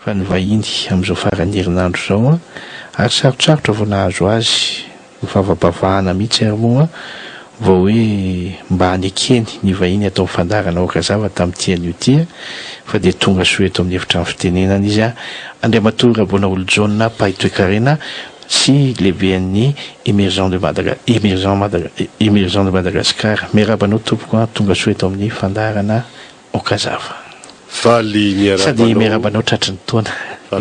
fa ny vahiny amin'izao farany herinandro zao ary sarotrarotra vao nahazo azy mifavabavahana mihitsy ary moa vao hoe mba hanekeny ny vahiny atao fandarana okazava tamin'ity an'io ity fa dia tonga soa eto amin'ny efitra ny fitenenana izy Andriamatoa Rabona olo Jaune Pahitoekarena sy lehiben'ny émergent de Madagascar miarabanao tompoko tonga soa eto amin'ny fandarana okazava sady miarabanao tratran'ny taona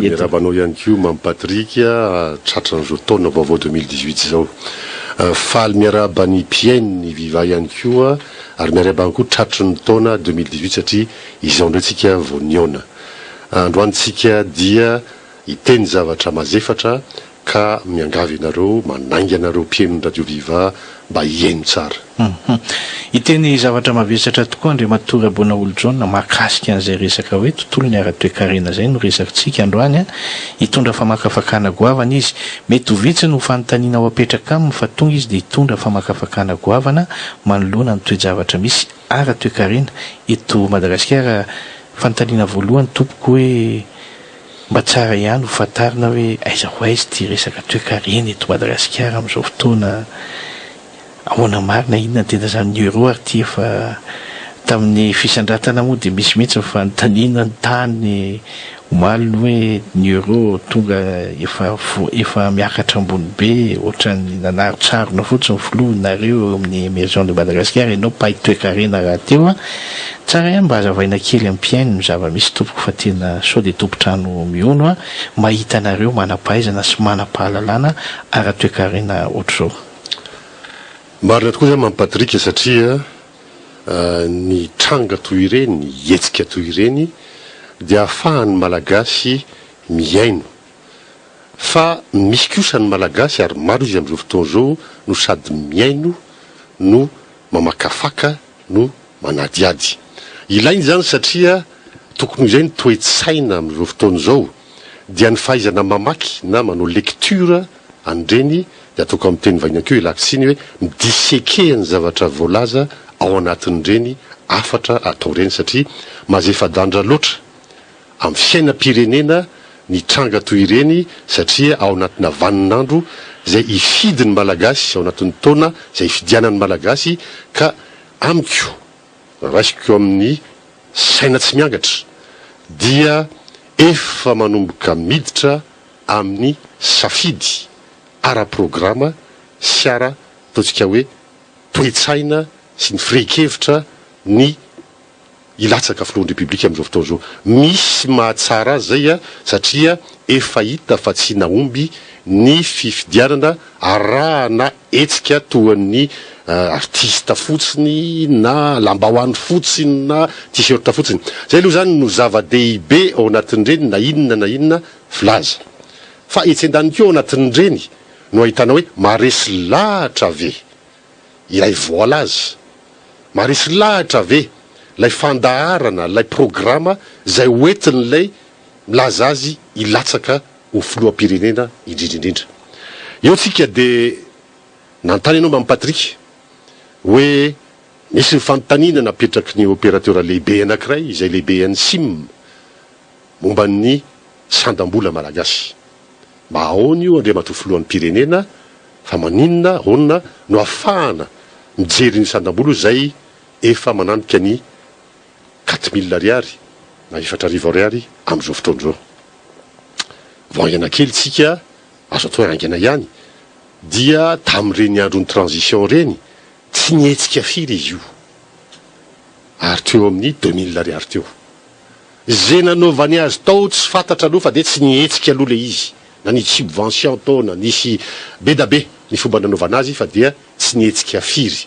miarabanao ihany koa Mamy Patrika tratran'izao taona vaovao 2018 zao faly miarabany piainy viva ihany koa ary miarabany koa tratran'ny taona 2018 satria izao ndraitsika vao niona androantsika dia iteny zavatra mazefatra ka miangavy ianareo manaingy ianareo piaino radio viva mba hiaino tsara iteny zavatra mavesatra tokoa Andriamatoa Rabona olo Jaune mahakasika an'izay resaka hoe tontolo ny ara-toekarena zay no resakintsika androany hitondra famakafakana goavana izy mety ho vitsy no fanontaniana ao apetraka aminy fa tonga izy dia hitondra famakafakana goavana manoloana ny toe-javatra misy ara-toekarena eto Madagasikara fanontaniana voalohany tompoko hoe mba tsara ihany ho fantarina hoe aiza ho aizy ty resaka toe-karena eto Madagasikara amin'izao fotoana ahoana marina inona tena zany euro ary ty efa tamin'ny fisandratana moa dia misy mihitsy fanontaniana ny tany omaliny hoe ny euro tonga efa miakatra ambony be ohatrany nanarotsarona fotsiny filohanareo amin'ny émergent de Madagascar ianao pahitoekarena raha teo tsara ihany mba hazavaina kely amin'ny piaino ny zava-misy tompoko fa tena sao dia tompotrano miono mahita anareo manam-pahaizana sy manam-pahalalana ara-toekarena ohatr'izao marina tokoa zany Mamy Patrika satria ny tranga toy ireny ny hetsika toy ireny dia ahafahany malagasy miaino fa misy kosa ny malagasy ary maro izy amin'izao fotoana zao no sady miaino no mamakafaka no manadiady ilainy zany satria tokony izay ny toe-tsaina amin'izao fotoana zao dia ny fahaizana mamaky na manao lecture andreny dia ataoko amin'ny teny vahiny akeo ilaksiny hoe midiseke ny zavatra voalaza ao anatin'ireny afatra atao reny satria mazefadandra loatra amin'ny fiainam-pirenena ny tranga toy ireny satria ao anatina vaninandro izay ifidiny malagasy ao anatin'ny taona izay ifidianany malagasy ka amiko raisiko amin'ny saina tsy miangatra dia efa manomboka miditra amin'ny safidy ara-programa sy ara ataontsika hoe toe-tsaina sy ny firehikevitra ny ilatsaka filohan'ny republika amin'izao fotoana zao misy mahatsara azy zay satria efa hita fa tsy naomby ny fifidianana arahana etsika toan'ny artista fotsiny na lambahoany fotsiny na t-shirt fotsiny zay aloha zany no zava-dehibe ao anatin'ireny na inona filaza fa etsy-andany keo ao anatin'ireny no ahitana hoe maresy lahatra ve ilay voalaza maresy lahatra ve lay fandaharana lay programa zay hoentin'ilay milaza azy ilatsaka ho filoham-pirenena indrindraindrindra eo tsika dia nantany ianao Mamy Patrika hoe misy ny fanontaniana napetraky ny opérateur lehibe anankiray izay lehibe an'ny SIM momba ny sandam-bola malagasy mba ahoana io Andriamatoa filohan'ny pirenena fa maninona honina no ahafahana mijery ny sandam-bola zay efa manandika ny 4000 ariary na 4,000 ariary amin'izao fotoana zao voangana kely tsika azo atao angana ihany dia tamin'ireny androny transition reny tsy nietsika firy izy io ary teo amin'ny 2000 ariary teo zay nanaovany azy tao tsy fantatra aloha fa dia tsy nietsika aloha le izy na nisy subvention tao na nisy be da be ny fomba nanaovana azy fa dia tsy nietsika firy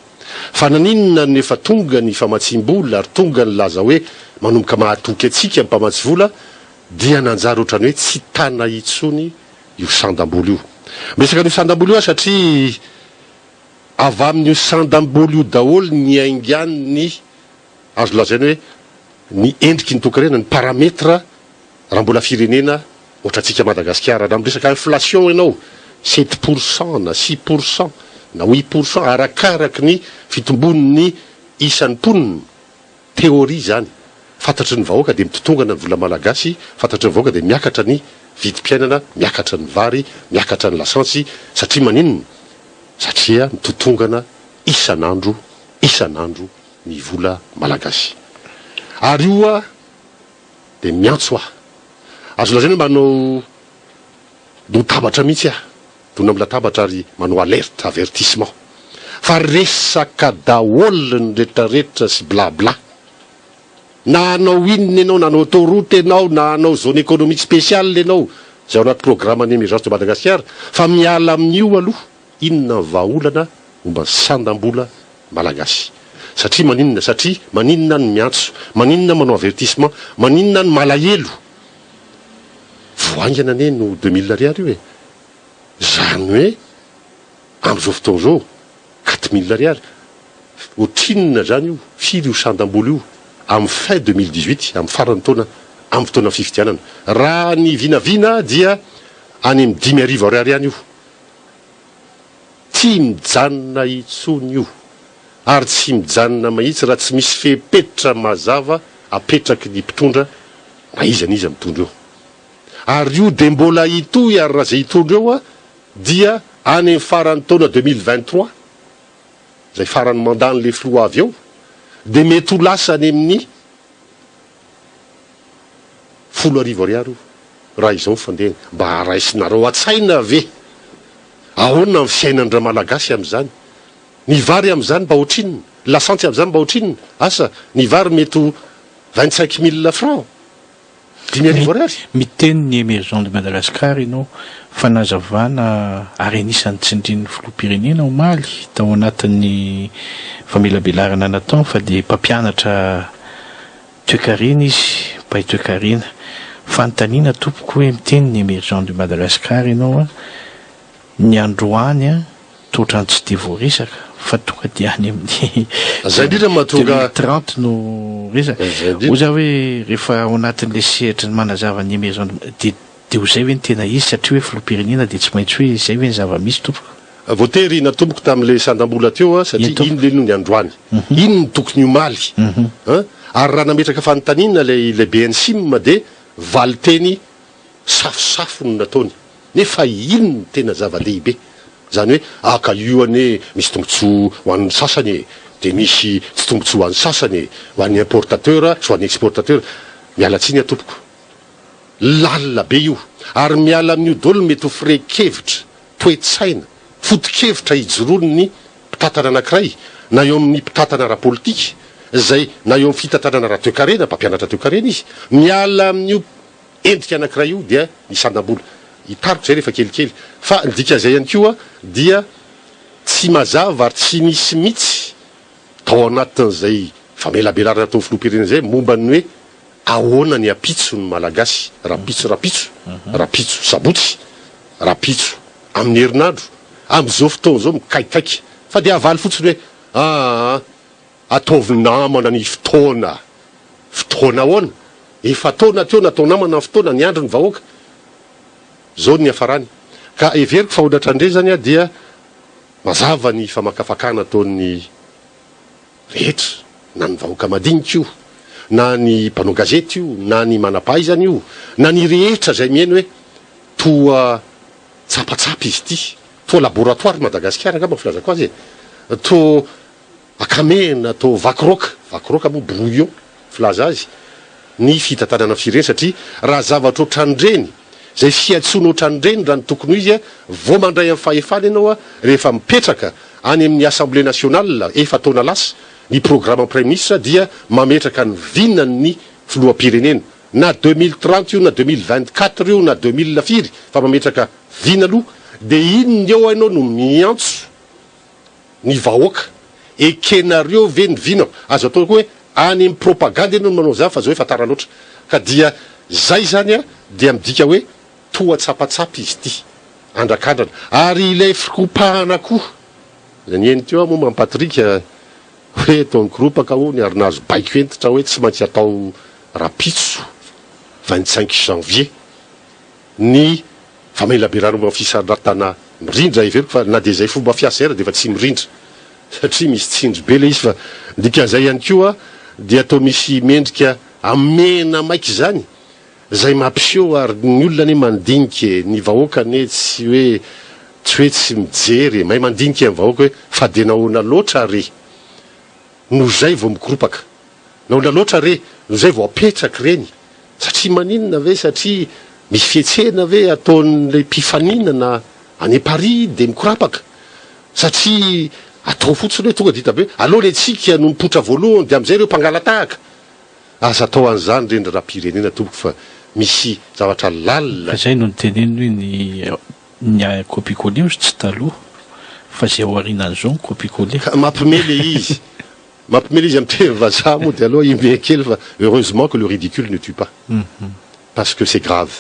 fa naninona nefa tonga ny famatsim-bola ary tonga ny laza hoe manomboka mahatoky atsika mpamatsy vola dia nanjary ohatrany hoe tsy tana itsony io sandam-bola io miresaka n'io sandam-bola io satria avy amin'io sandam-bola io daholo ny aingany ny azo lazainy hoe ny endriky ny tokarena ny parametra raha mbola firenena ohatratsika Madagasikara raha miresaka inflation ianao 7% na 6% na 8% arakaraky ny fitombon'ny isan'ny mponina théorie zany fantatry ny vahoaka dia mitotongana ny vola malagasy, fantatry ny vahoaka dia miakatra ny vidim-piainana, miakatra ny vary, miakatra ny lasansy, satria maninona? Satria mitotongana isan'andro ny vola malagasy. Ary io dia miantso azo lazaina manao tabatra mihitsy dona amin'ny latabatra ary manao alerte avertissement fa resaka daholo ny rehetrarehetra sy blabla, na anao inona ianao, na anao autoroute ianao, na anao zone économique spéciale ianao, zay ao anaty programme any émergence de Madagascar, fa miala amin'io aloha inona vahaolana momba sandam-bola malagasy. Satria maninona? Satria maninona ny miantso, maninona manao avertissement, maninona ny malahelo. Voaingana ane no 2000 ariary io zany hoe am'izao fotoana zao 4000 ariary otrinona zany io, firy io sandam-bola io amin'ny fin 2018, amin'ny farany taona, amin'ny fotoana fifidianana. Raha ny vinavina dia any amin'ny 5,000 ariary ihany io. Tsy mijanona itsony io, ary tsy mijanona mahitsy raha tsy misy fepetra mazava apetraky ny mpitondra na iza mitondra eo. Ary io dia mbola itoy, ary raha zay hitondra eo dia any amin'ny farany taona 2023 zay farany mandany le filoha avy eo, dia mety ho lasa any amin'ny 10,000 ariary io. Raha izao fandeha mba haraisinareo an-tsaina ve ahoana ny fiainandra malagasy amin'izany? Ny vary amin'izany mba ohatrinona? Lasantsy amin'izany mba ohatrinona? Asa ny vary mety ho 25,000 francs, 10,000 ariary. Miteny ny émergent de Madagascar ianao fanazavana ary anisan'ny tsindrin'ny filoham-pirenena omaly tao anatin'ny famelabelarana nataony fa dia mpampianatra toekarena izy, mpay toekarena. Fanontaniana tompoko hoe miteny ny émergent de Madagascar ianao ny androany totrany tsy dia voaresaka fa tonga dia any amin'ny zay indrindra mahatonga 30 no resaka. Oza hoe rehefa ao anatin'le sehatra ny manazava ny émergent dia ho zay hoe ny tena izy, satria hoe filoham-pirenena dia tsy maintsy hoe zay hoe ny zava-misy tompoko. Voatery natomboko tamin'le sandam-bola teo satria ino le no ny androany, ino ny tokony homaly. Ary raha nametraka fanontaniana le BNSIM dia valiteny safosafo no nataony, nefa ino ny tena zava-dehibe? Zany hoe aka io ane misy tombotsoa ho an'ny sasany, dia misy tsy tombotsoa ho an'ny sasany, ho an'ny importateur sy ho an'ny exportateur. Miala tsiny tompoko, lalina be io, ary miala amin'io daholo mety ho fire-kevitra, toe-tsaina, foto-kevitra hijoroany ny mpitatana anankiray, na eo amin'ny mpitatana ara-politika, zay na eo amin'ny fitantanana ara-toekarena, mpampianatra toekarena izy, miala amin'io endrika anankiray io dia ny sandam-bola hitarotra zay rehefa kelikely. Fa ny dika zay ihany koa dia tsy mazava ary tsy misy mihitsy tao anatin'izay famelabelarana tao filoham-pirenena zay momba ny hoe ahoana ny apitso ny malagasy, rapitso sabotsy, rapitso amin'ny herinandro, amin'izao fotoana zao mikaikikaiky, fa dia avaly fotsiny hoe ataovy namana ny fotoana ahoana, efa taona teo natao namana ny fotoana ny andro ny vahoaka zao ny hafarany. Ka everiko fa onatrandre zany dia mazava ny famakafakana ataon'ny rehetra, na ny vahoaka madinika io, na ny mpanao gazety io, na ny manam-pahaizana io, na ny rehetra zay mihaino hoe toa tsapatsapa izy ity, toa laboratoire Madagasikara angamba filazako azy toa akamena, toa vakroka moa brouillon filaza azy ny fitantanana firenena. Satria raha zavatra ohatrandreny zay fiantsoana ohatrandreny raha ny tokony izy vao mandray amin'ny fahefana ianao rehefa mipetraka any amin'ny assemblée nationale efa taona lasa ny programme premier ministre dia mametraka ny vinany filoham-pirenena, na 2030 io, na 2024 io, na 2000 fa mametraka vina aloha, dia inony eo ianao no miantso ny vahoaka ekenareo ve ny vinao. Azo atao koa hoe any amin'ny propagande ianao no manao zava fa zao efa tara loatra. Ka dia zay zany dia midika hoe toa tsapatsapa izy ity andrakandrana. Ary ilay fikopahana koa zany eny teo moa mampatrika hoe taony koropaka ho ny arinazo baiko entitra hoe tsy maintsy atao rapitso 25 janvier ny famelabelarana fisaratana mirindra everiko fa na dia zay fomba fiasa era dia efa tsy mirindra satria misy tsindry be le izy. Fa ndika zay ihany koa dia atao misy mendrika amena maiky zany zay mampiseho ary ny olona ne mandinika ny vahoaka ne tsy hoe tsy mijery mahay mandinika amin'ny vahoaka hoe fady nahoana loatra re no zay vao mikoropaka nahoana loatra re no zay vao apetraky reny satria maninona ve satria misy fietsena ve ataon'le mpifaninana any Paris de mikorapaka satria atao fotsiny hoe tonga dita be aloha le tsika no mipotra voalohany de am'izay reo mpangalatahaka aza atao an'izany reny raha-pirenena tompoko fa misy zavatra lalina zay no nyteneny hoe ny copicoler ozy tsy taloha fa zay ao arinan'izao ny copicoler mampimely izy mampimely izy am'teny vazaha moa de aloha imbe kely fa heureusement que le ridicule ne tue pas parce que c'est grave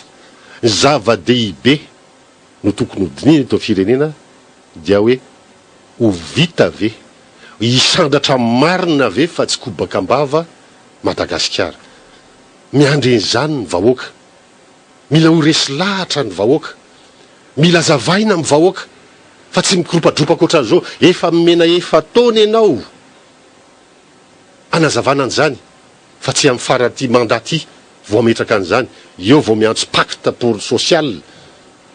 zava-dehibe no tokony hodinina eto firenena dia hoe ho vita ve hisandatra marina ve fa tsy kobakambava Madagasikara miandreny zany ny vahoaka mila ho resy lahatra ny vahoaka mila zavaina amin'ny vahoaka fa tsy mikoropadropaka ohatran'izao efa mena efa taona ianao anazavana an'izany fa tsy amin'ny faraty mandat ty vao ametraka an'izany eo vao miantso pacte pour social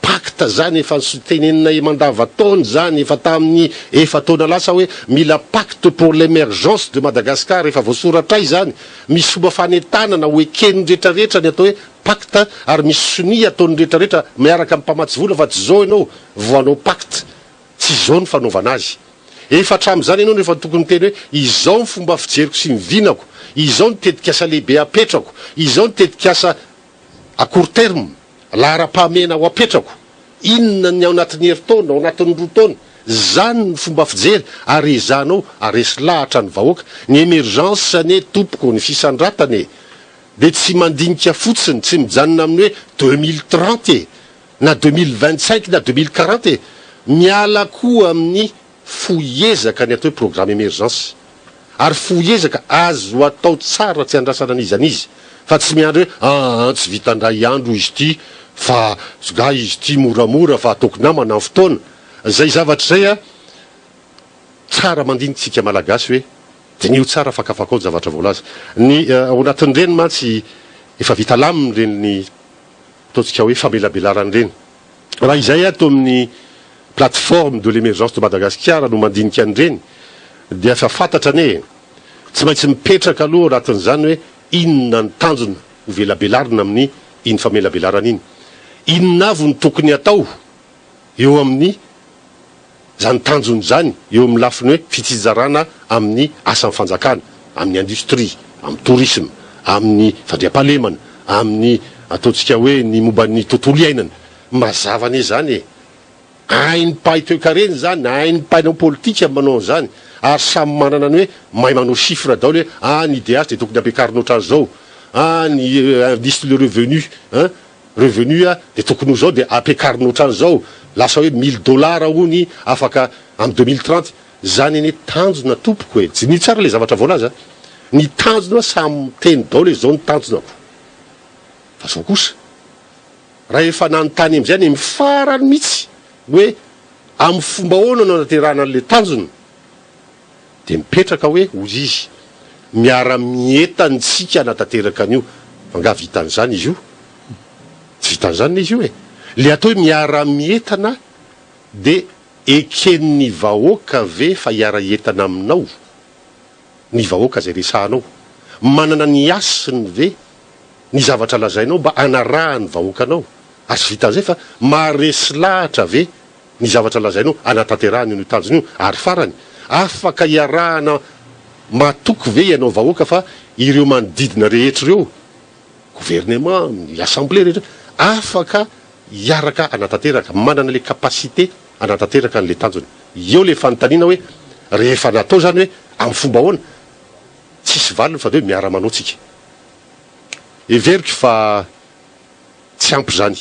pacte zany efa tenenina mandava-taona zany efa tamin'ny efa taona lasa hoe mila pacte pour l'émergence de Madagascar efa voasoratray zany misy fomba fanentanana hoe keny rehetrarehetra ny atao hoe pacte ary misy sonia ataony rehetrarehetra miaraka amin'ny mpamatsy vola fa tsy zao ianao vao anao pacte tsy zao ny fanaovana azy efa hatramin'izany ianao nefa tokony teny hoe izao ny fomba fijeriko sy mivinako izao ny tetikasa lehibe apetrako izao ny tetikasa à court terme lahara-pahamena ho apetrako inona ny ao anatin'ny herintaona ao anatin'ny roa taona zany ny fomba fijery ary izanao aresy lahatra ny vahoaka ny émergence ne tompoko ny fisandratany de tsy mandinika fotsiny tsy mijanona amin'ny hoe 2030 na 2025 na 2040 miala koa amin'ny foiezaka ny atao hoe programme émergence ary foiezaka azo atao tsara tsy andrasana an'izy an'izy fa tsy miandro hoe tsy vitandray andro izy ty fa ga izy ty moramora fa ataoko namana ny fotoana zay zavatra zay a tsara mandinitsika malagasy hoe de nio tsara fakafakao zavatra voalaza ny ao anatin'ireny mantsy efa vita laminy reny ny ataontsika hoe famelabelarany reny raha izay ato amin'ny plateforme de l'émergence de Madagascar no mandinika an'ireny dia efa fantatra ane tsy maintsy mipetraka aloha anatin'izany hoe inona ny tanjona ho velabelarina amin'ny iny famelabelarana iny inona avy ny tokony atao eo amin'ny zany tanjony zany eo amin'ny lafiny hoe fitsinjarana amin'ny asan'ny fanjakana amin'ny industrie amin'ny tourisme amin'ny fandriam-pahalemana amin'ny ataontsika hoe ny momban'ny tontolo iainana mazava ane zany hainy pahy toe-kareny zany hainy pahinao politika manao zany ary samy manana ny hoe mahay manao chiffre daoly hoe ny idéas de tokony ampiakarinao ohatran'izao ny indice le revenu revenu de tokony ho zao de ampiakarinao ohatran'izao lasa hoe $1000 hony afaka amin'ny 2030 zany ane tanjona tompoko hoe tsy ny tsara le zavatra voalaza ny tanjona samy teny daoly zao ny tanjonako fa zao kosa raha efa nanontany am'izay ny mifarany mihitsy hoe amin'ny fomba hoana no anaterahana an'le tanjona de mipetraka hoe ozy izy miara-mietany tsika anatanteraka an'io fanga vitan'izany izy io tsy vitan'izany izy io le atao hoe miara-mietana de eken'ny vahoaka ve fa hiara-entana aminao ny vahoaka zay resahanao manana ny asiny ve ny zavatra lazainao mba anarahany vahoakanao asy vitan'izay fa maharesy lahatra ve ny zavatra lazainao anatanterahany io tanjona io ary farany afaka hiarahana matoky ve ianao vahoaka fa ireo manodidina rehetra ireo gouvernement ny assemblée rehetra afaka hiaraka anatanteraka manana le capacité anatanteraka n'le tanjona eo le fanontaniana hoe rehefa natao zany hoe amin'ny fomba hoana tsisy valiny fa de hoe miara-manao tsika everiko fa tsy ampy zany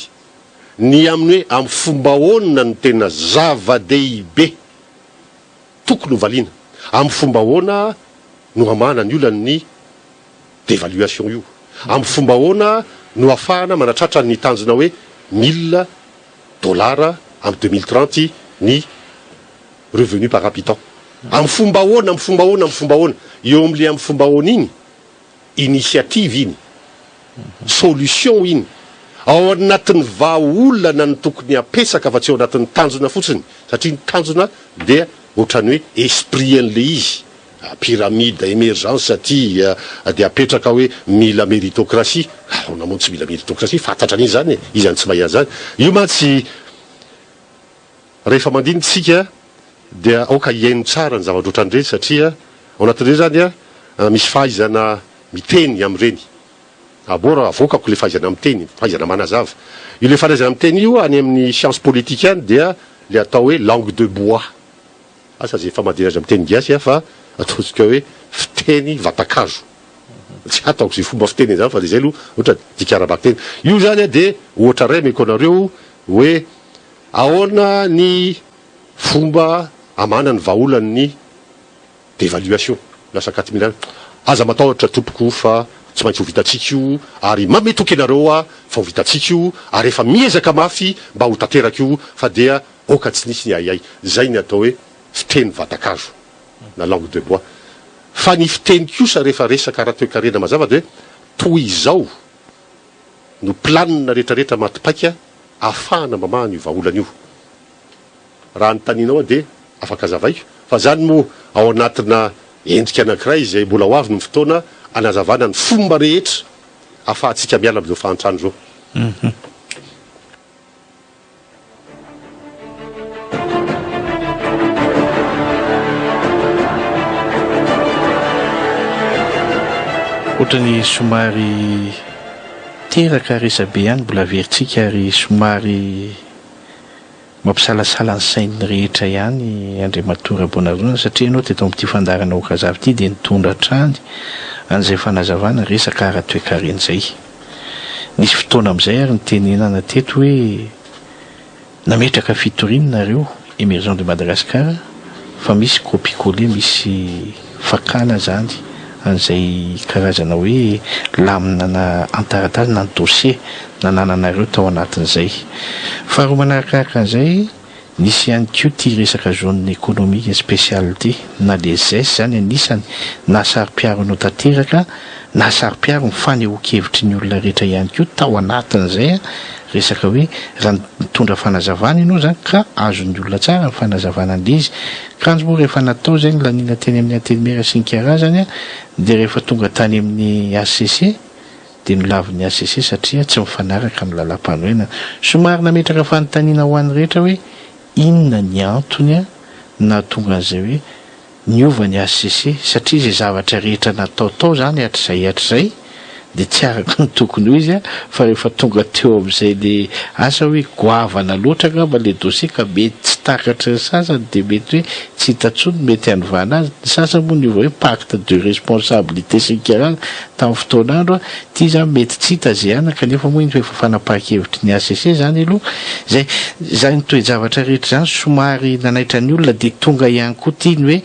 ny amin'ny hoe amin'ny fomba hoana no tena zava-dehibe tokony ho valiana amin'ny fomba hoana no hamana ny olana ny dévaluation io amin'ny fomba hoana no afahana manatratra ny tanjona hoe $1000 amin'ny 2030 ny revenu par habitant amin'ny fomba hoana eo amin'le amin'ny fomba hoana iny initiative iny solution iny ao anatin'ny vahaolana ny tokony apesaka fa tsy ao anatin'ny tanjona fotsiny satria ny tanjona dia ohatrany hoe esprit an'le izy pyramide émergence satria dia apetraka hoe mila méritocratie namono tsy mila méritocratie fantatra an'izy zany izy any tsy mahay zany io mantsy rehefa mandinitsika dia aoka iaino tsara ny zavatra ohatrany ireny satria ao anatin'ireny zany misy fahaizana miteny amin'ireny abora avokako le fahaizana miteny fahaizana manazava io le fahaizana miteny io any amin'ny science politique any dia le atao hoe langue de bois asa zay famadihana miteny gasy fa ataontsika hoe fiteny vatakazo tsy ataoko zay fomba fiteny zany fa de zay aloha ohatra dikarabaka teny io zany de ohatra ray meko anareo hoe ahoana ny fomba amana ny vahaolany ny dévaluation lasa 4 000 aza matahotra tompoko fa tsy maintsy ho vitatsika io ary mametoky anareo fa ho vitatsika io ary efa miezaka mafy mba ho tanteraky io fa dia oka tsy nisy ny ayay zay ny atao hoe fiteny vatakazo na langue de bois fa ny fiteny kosa rehefa resaka raha-toe-karena mazava de toy izao no planina rehetrarehetra matipaika ahafahana mamahany io vahaolana io raha nytaninao de afaka azavaiko fa zany moa ao anatina endrika anankiray izay mbola ho avy ny fotoana anazavana ny fomba rehetra ahafahantsika miala am'izao fahantrano zao ohatrany somary teraka resabe ihany mbola veritsika ary somary mampisalasala ny sain'ny rehetra ihany Andriamatora Bonarona satria ianao teto amin'ity fandarana okazavy ity dia nitondra hatrany an'izay fanazavana resaka ara-toe-karena zay nisy fotoana amin'izay ary nitenenana teto hoe nametraka fitoriana nareo émergent de Madagascar fa misy copie-collé misy fakana zany an'izay karazana hoe lamina na antaratasy na ny dossier nanananareo tao anatin'izay faharoa manarakaraka an'izay nisy ihany koa ty resaka zone économique spécialité na les ZES zany anisany na sary-piaronao tanteraka na sary-piaro ny fanehoan-kevitry ny olona rehetra ihany koa tao anatin'izay resaka hoe raha mitondra fanazavana ianao zany ka azon'ny olona tsara ny fanazavana an'izy kanjo moa rehefa natao zay ny lanina teny amin'ny antenimera sy ny karazany dia rehefa tonga tany amin'ny ACC dia milavin'ny ACC satria tsy mifanaraka amin'ny lalam-panorenana somary nametraka fanontaniana ho an'ny rehetra hoe inona ny antony na tonga an'izay hoe niova ny ACC satria izay zavatra rehetra nataotao zany hatr'izay dia tsy araka ny tokony ho izy fa rehefa tonga teo amin'izay le asa hoe goavana loatra ngamba le dossier ka mety tsy takatra ny sasany dia mety hoe tsy hitantsony mety hanovana azy ny sasany moa niova hoe pacte de responsabilité sy ny karaza tamin'ny fotoan'andro ity zany mety tsy hita zay ana kanefa moa iny efa fanapahan-kevitry ny ACC zany aloha zay nytoe-javatra rehetra zany somary nanaitra ny olona dia tonga ihany koa tia ny hoe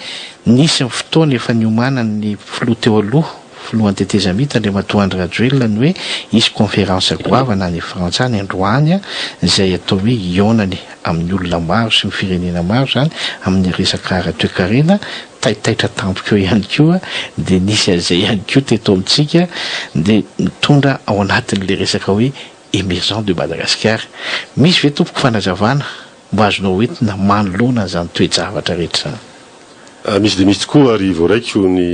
nisy ny fotoana efa niomanany ny filoha teo aloha filohan'ny tetezamita Andriamatoa Andry Rajoelina ny hoe isy conférence goavana any Frantsa any Androany izay atao hoe ionany amin'ny olona maro sy ny firenena maro zany amin'ny resaka ara-toe-karena taitaitra tampoka eo ihany koa dia nisy an'izay ihany koa teto amintsika dia mitondra ao anatin'le resaka hoe émergent de Madagascar misy ve tompoko fanazavana mbo azonao entina manoloana zany toe-javatra rehetra zany misy de misy tokoa ary voaraiko ny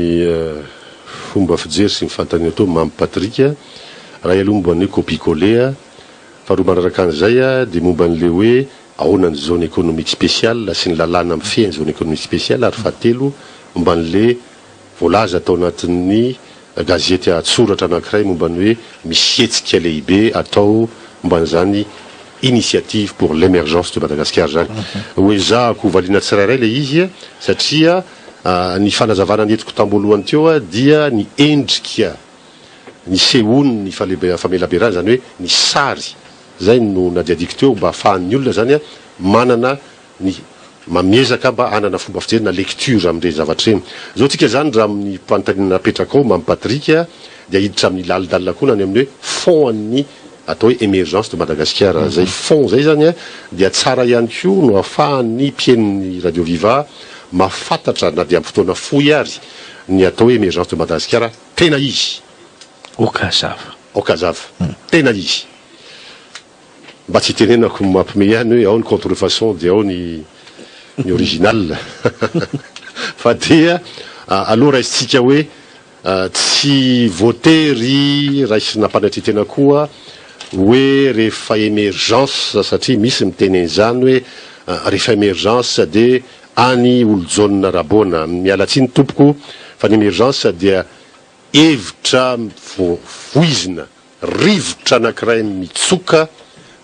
fomba fijery sy ny fantaniana to Mamy Patrika raha aloha momba ny copie-collé faharoa manaraka an'izay dia momba n'le hoe ahoana ny zone économique spéciale sy ny lalàna amin'ny fehany zone économique spéciale ary fahatelo momba n'le voalaza atao anatin'ny gazety atsoratra anankiray momba ny hoe misy hetsika lehibe atao momba n'izany initiative pour l'émergence de Madagascar zany hoe zahako valiana tsirairay le izy satria ny fanazavana nyetiko tamboalohany teo dia ny endrika ny sehony ny famelaberana zany hoe ny sary zay no nadiadiko teo mba ahafahan'ny olona zany manana ny mamiezaka mba anana fomba fijerena lecture amin'ireny zavatra reny zao tsika zany raha amin'ny mpantanina napetraka ao Mamy Patrika dia hiditra amin'ny lalidalina koa nany amin'ny hoe fond an'ny atao hoe émergence de Madagascar zay fond zay zany dia tsara ihany koa no ahafahan'ny mpieniny Radio Viva mafantatra na dia amin'ny fotoana fohy ary ny atao hoe émergence de Madagascar tena izy okazava tena izy mba tsy tenenako mampime ihany hoe ao ny contrefaçon dia ao ny original fa dia aloha raisitsika hoe tsy voatery raisy nampanatretena koa hoe rehefa émergence satria misy miteny an'izany hoe rehefa émergence de any olo-jaonina rabona mialatsiny tompoko fa ny émergence dia hevitra voizina rivotra anankiray mitsoka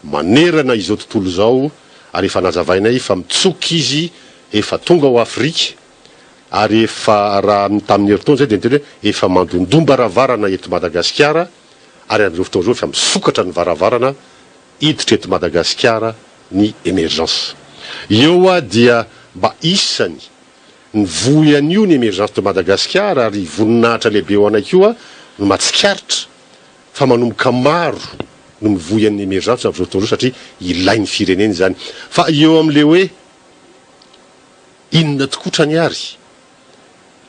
manerana izao tontolo zao ary efa nazavainay fa mitsoka izy efa tonga ao Afrika ary efa raha tamin'ny herintaona zay de niteny hoe efa mandondomba ravarana eto Madagasikara ary amin'izao fotoana zao efa misokatra ny varavarana hiditra eto Madagasikara ny émergence eo dia mba isany ny voyan'io ny émergence de Madagasikara ary voninahitra lehibe ho anay io no matsikaritra fa manomboka maro no mivoyan'ny émergence amin'izao fotoana zao satria ilain'ny fireneny zany fa eo amin'le hoe inona tokotra ny ary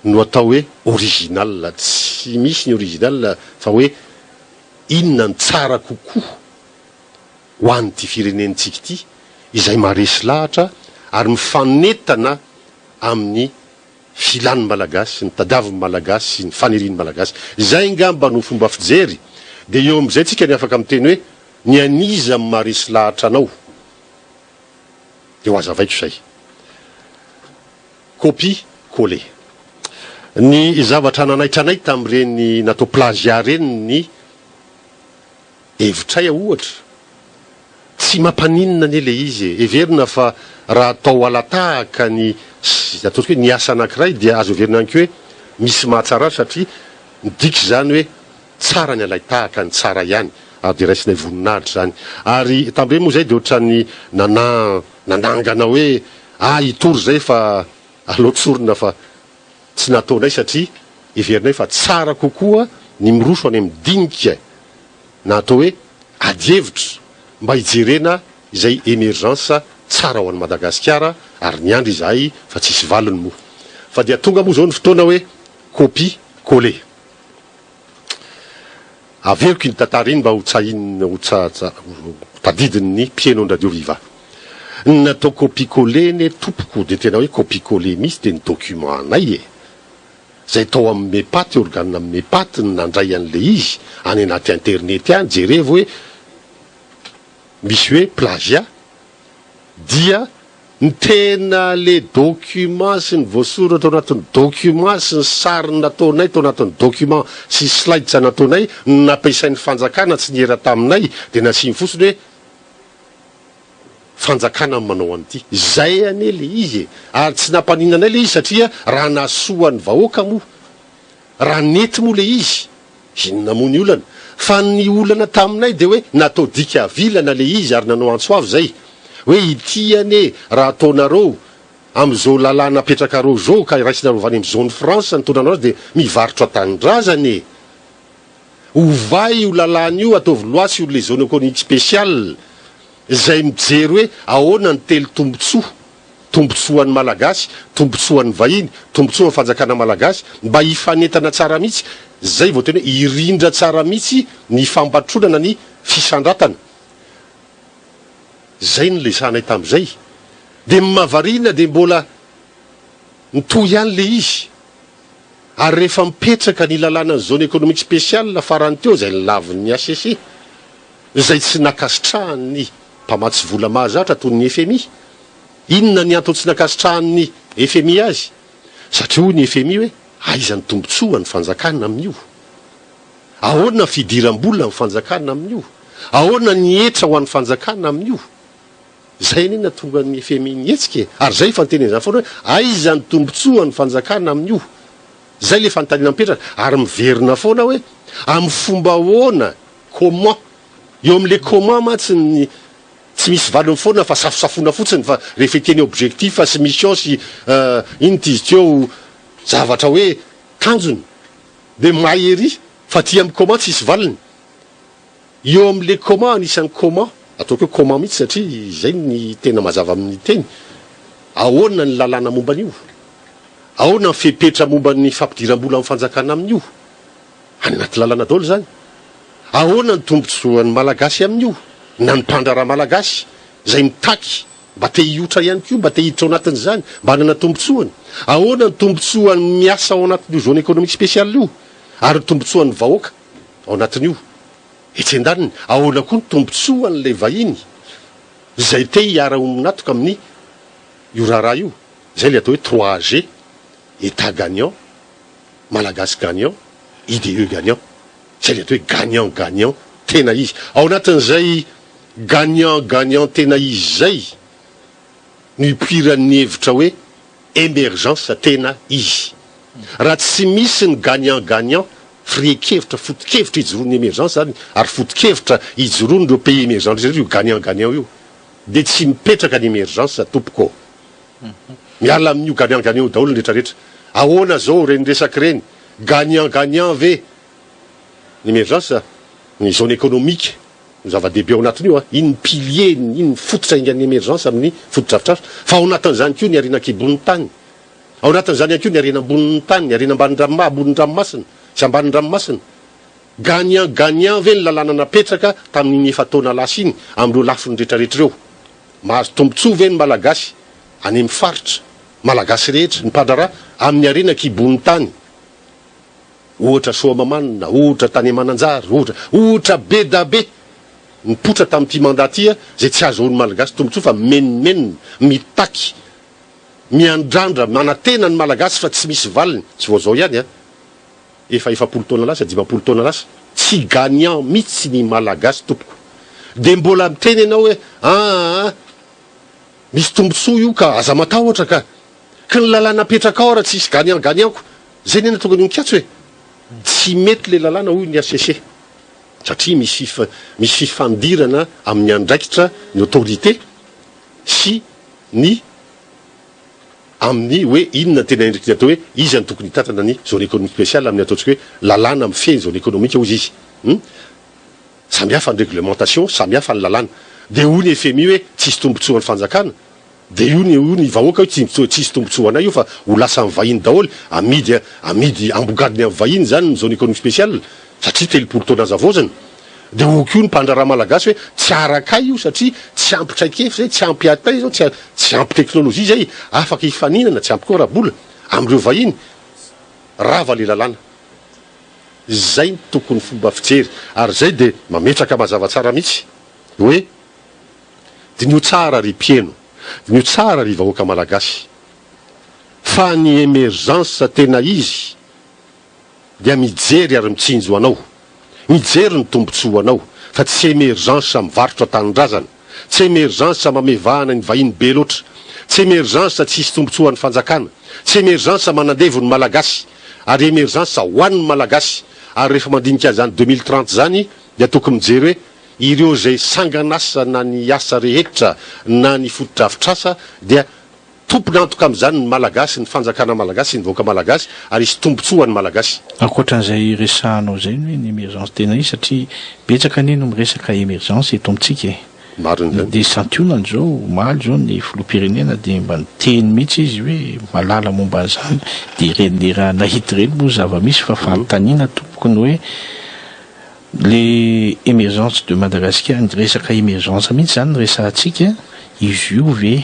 no atao hoe original tsy misy ny original fa hoe inona ny tsara kokoa ho an'ity firenentsika ity izay maharesy lahatra ary mifanetana amin'ny filany malagasy ny tadiavin'ny malagasy ny faniriany malagasy zay ngamba no fomba fijery de eo am'izay tsika ny afaka miteny hoe ny aniza amin'ny maharesy lahatra anao de ho azavaiko zay copie collé ny zavatra nanaitranay tamin'ireny natao plagiat reny ny hevitray ohatra tsy mampaninona anie le izy everina fa raha atao alatahaka ny ataoko hoe ny asa anankiray dia azo everina anky hoe misy mahatsara satria midika zany hoe tsara ny alay tahaka ny tsara ihany ary de raisinay voninahitra zany ary tam'ireny moa zay de ohatrany nanangana hoe itory zay fa alotsorona fa tsy nataonay satria everinay fa tsara kokoa ny miroso any amin'ny dinika na atao hoe adievitra mba hijerena izay émergence tsara ho an'ny Madagasikara ary ny andro izahay fa tsisy valiny moa fa dia tonga moa zao ny fotoana hoe copie collé averiko iny tantara iny mba ho tsahiny ho tadidiny ny mpieno ny radio viva ny natao copie collé ny tompoko de tena hoe copie collé misy de ny document anay zay tao amin'ny mepaty organe amin'ny mepaty ny nandray an'le izy any anaty internet any jerevo hoe misy hoe plagiat dia ny tena le document sy ny voasoratra ao anatin'ny document sy ny sary nataonay tao anatin'ny document sy slide tsy nataonay nampiasain'ny fanjakana tsy niera taminay de nasiny fotsiny hoe fanjakana ny manao an'ity zay ane le izy ary tsy nampaninanay le izy satria raha nasoan'ny vahoaka moa raha nety moa le izy inona moa ny olana fa ny olana taminay de hoe natao dika avilana le izy ary nanao antsoavy zay hoe ity ane raha ataonareo am'izao lalàna apetrakareo zao ka raisinareo vany am' zone France ny tonanao azy de mivarotra tanindrazany ovay io lalàna io ataovy loasy io le zone économique spéciale zay mijery hoe ahoana ny telo tombontsoan'ny malagasy tombontsoan'ny vahiny tombontsoa ny fanjakana malagasy mba hifanetana tsara mihitsy zay vao tena hoe irindra tsara mihitsy ny fampatronana ny fisandratana zay ny lesanay tam'izay de mavarina de mbola nitoy ihany le izy ary rehefa mipetraka ny lalàna ny zone économique spéciale farany teo zay ny lavin'ny ACC zay tsy nakasitrahany mpamatsy vola mahazatra toy ny FMI inona ny antony tsy nakasitrahan'ny FMI azy satria hoy ny FMI hoe aizany tombontsoa ny fanjakana amin'io ahoana fidiram-bola ny fanjakana amin'io ahoana ny etra ho an'ny fanjakana amin'io zay nena tonga ny FMI ny etsika ary zay fantenen'izany foana hoe aizany tombontsoa ny fanjakana amin'io zay le fanontaniana mipetraka ary miverina foana hoe amin'ny fomba ahoana comment eo am'le comment matsy tsy misy valiny foana fa safosafona fotsiny fa rehefa teny objectif sy mission sy iny ty izy teo zavatra hoe tanjony de mahery fa ty amin'ny comment tsisy valiny eo am'le comment anisan'ny comment ataoko hoe comment mihitsy satria zay ny tena mazava amin'ny teny ahoana ny lalàna momba an'io ahoana ny fepetra momba ny fampidiram-bola amin'ny fanjakana amin'io any anaty lalàna daholo zany ahoana ny tombontsoan'ny malagasy amin'io na ny mpandraraha malagasy zay mitaky mba te hiotra ihany ko mba te hiditra ao anatin'izany mba hanana tombotsoany ahoana ny tombotsoany miasa ao anatin'io zone économique spéciale io ary ny tombotsoan'ny vahoaka ao anatin'io etsen-daniny ahoana koa ny tombotsoan'lay vahiny zay te hiara ominatoka amin'ny io raharaha io zay le atao hoe 3G état gagnant malagasy gagnant IDE gagnant zay le atao hoe gagnant gagnant tena izy ao anatin'izay gagnant gagnant tena izy zay ny ipiran'ny hevitra hoe émergence tena izy raha tsy misy ny gagnant gagnant firien-kevitra foto-kevitra ijoroan'ny émergence zany ary foto-kevitra ijoroany reo pays émergence io gagnant gagnant io de tsy mipetraka ny émergence tompoko miala amin'io gagnant gagnant daholo ny rehetrarehetra ahoana zao reny resaky reny gagnant gagnant ve ny émergence ny zone économique ny zava-dehibe ao anatin'io iny pilier iny fototra ingan'ny émergence amin'ny fototrafitrafitra fa ao anatin'izany kio ny arinan-kibon'ny tany ao anatin'izany ihany kio ny arina ambonin'ny tany ny arina ambonin'ny ranomasina sy ambanin'ny ranomasina gagnant gagnant ve ny lalàna napetraka tamin'iny efa taona lasa iny amin'ireo lafiny rehetrarehetra ireo mahazo tombontsoa ve ny malagasy any amin'ny faritra malagasy rehetra ny mpandraraha amin'ny arinan-kibon'ny tany ohatra Soamamanina ohatra tany Mananjary ohatra be da be nipotra tamin'ity mandat ty zay tsy azohony malagasy tombotsoa fa menimenina mitaky miandrandra manatena ny malagasy fa tsy misy valiny tsy voazao ihany efa 40 taona lasa 50 taona lasa tsy gagnant mihitsy ny malagasy tompoko de mbola miteny ianao hoe misy tombotsoa io ka aza matahotra ka ny lalàna petraka ao raha tsy isy gagnant gagnantko zay nena tokony nikatso hoe tsy mety le lalàna hoy ny ACC satria misy fifandirana amin'ny andraikitra ny autorité sy ny amin'ny hoe inona tena indrikny atao hoe izy any tokony hitatana ny zone économique spéciale amin'ny ataontsika hoe lalàna mifehy zone économique ozy izy samihafa ny réglementation samihafa ny lalàna de io ny FMI hoe tsisy tombotsoan'ny fanjakana de io ny vahoaka hoe tsisy tombotsoana io fa ho lasa amin'ny vahiny daholo amidy ambogadiny amin'ny vahiny zany ny zone économique spéciale satria telopolo taona azavozany de okio ny mpandraraha malagasy hoe tsy arakay io satria tsy ampy traikefa zay tsy ampy atay zao tsy ampy teknôlôzia zay afaka hifaninana tsy ampy koa rabola am'ireo vahiny rava le lalàna zay ny tokony fomba fijery ary zay de mametraka mazava tsara mihitsy hoe dinio tsara ry mpieno dinio tsara ry vahoaka malagasy fa ny émergence tena izy dia mijery ary mitsinjo anao mijery ny tombotsoa anao fa tsy émergence mivarotra tanindrazana tsy émergence mamevahana ny vahiny be loatra tsy émergence tsy hisy tombotsoan'ny fanjakana tsy émergence manandevony malagasy ary émergence hoan'ny malagasy ary rehefa mandinika zany 2030 zany dia tokony mijery hoe ireo zay sanganasa na ny asa rehetra na ny fotodrafitrasa dia tompony antoka amin'izany ny malagasy ny fanjakana malagasy ny vahoaka malagasy ary isy tombotsoan'ny malagasy ankoatran'izay resahanao zay hoe ny émergence tena izy satria betsaka neno miresaka émergence eto amintsika mariny de santionany zao maly zao ny filoham-pirenena de mba niteny mihitsy izy hoe malala momba an'izany de reny raha nahity reny moa zava-misy fa fanontaniana tompokony hoe le émergence de Madagascar ny resaka émergence mihitsy zany resahantsika izy io ve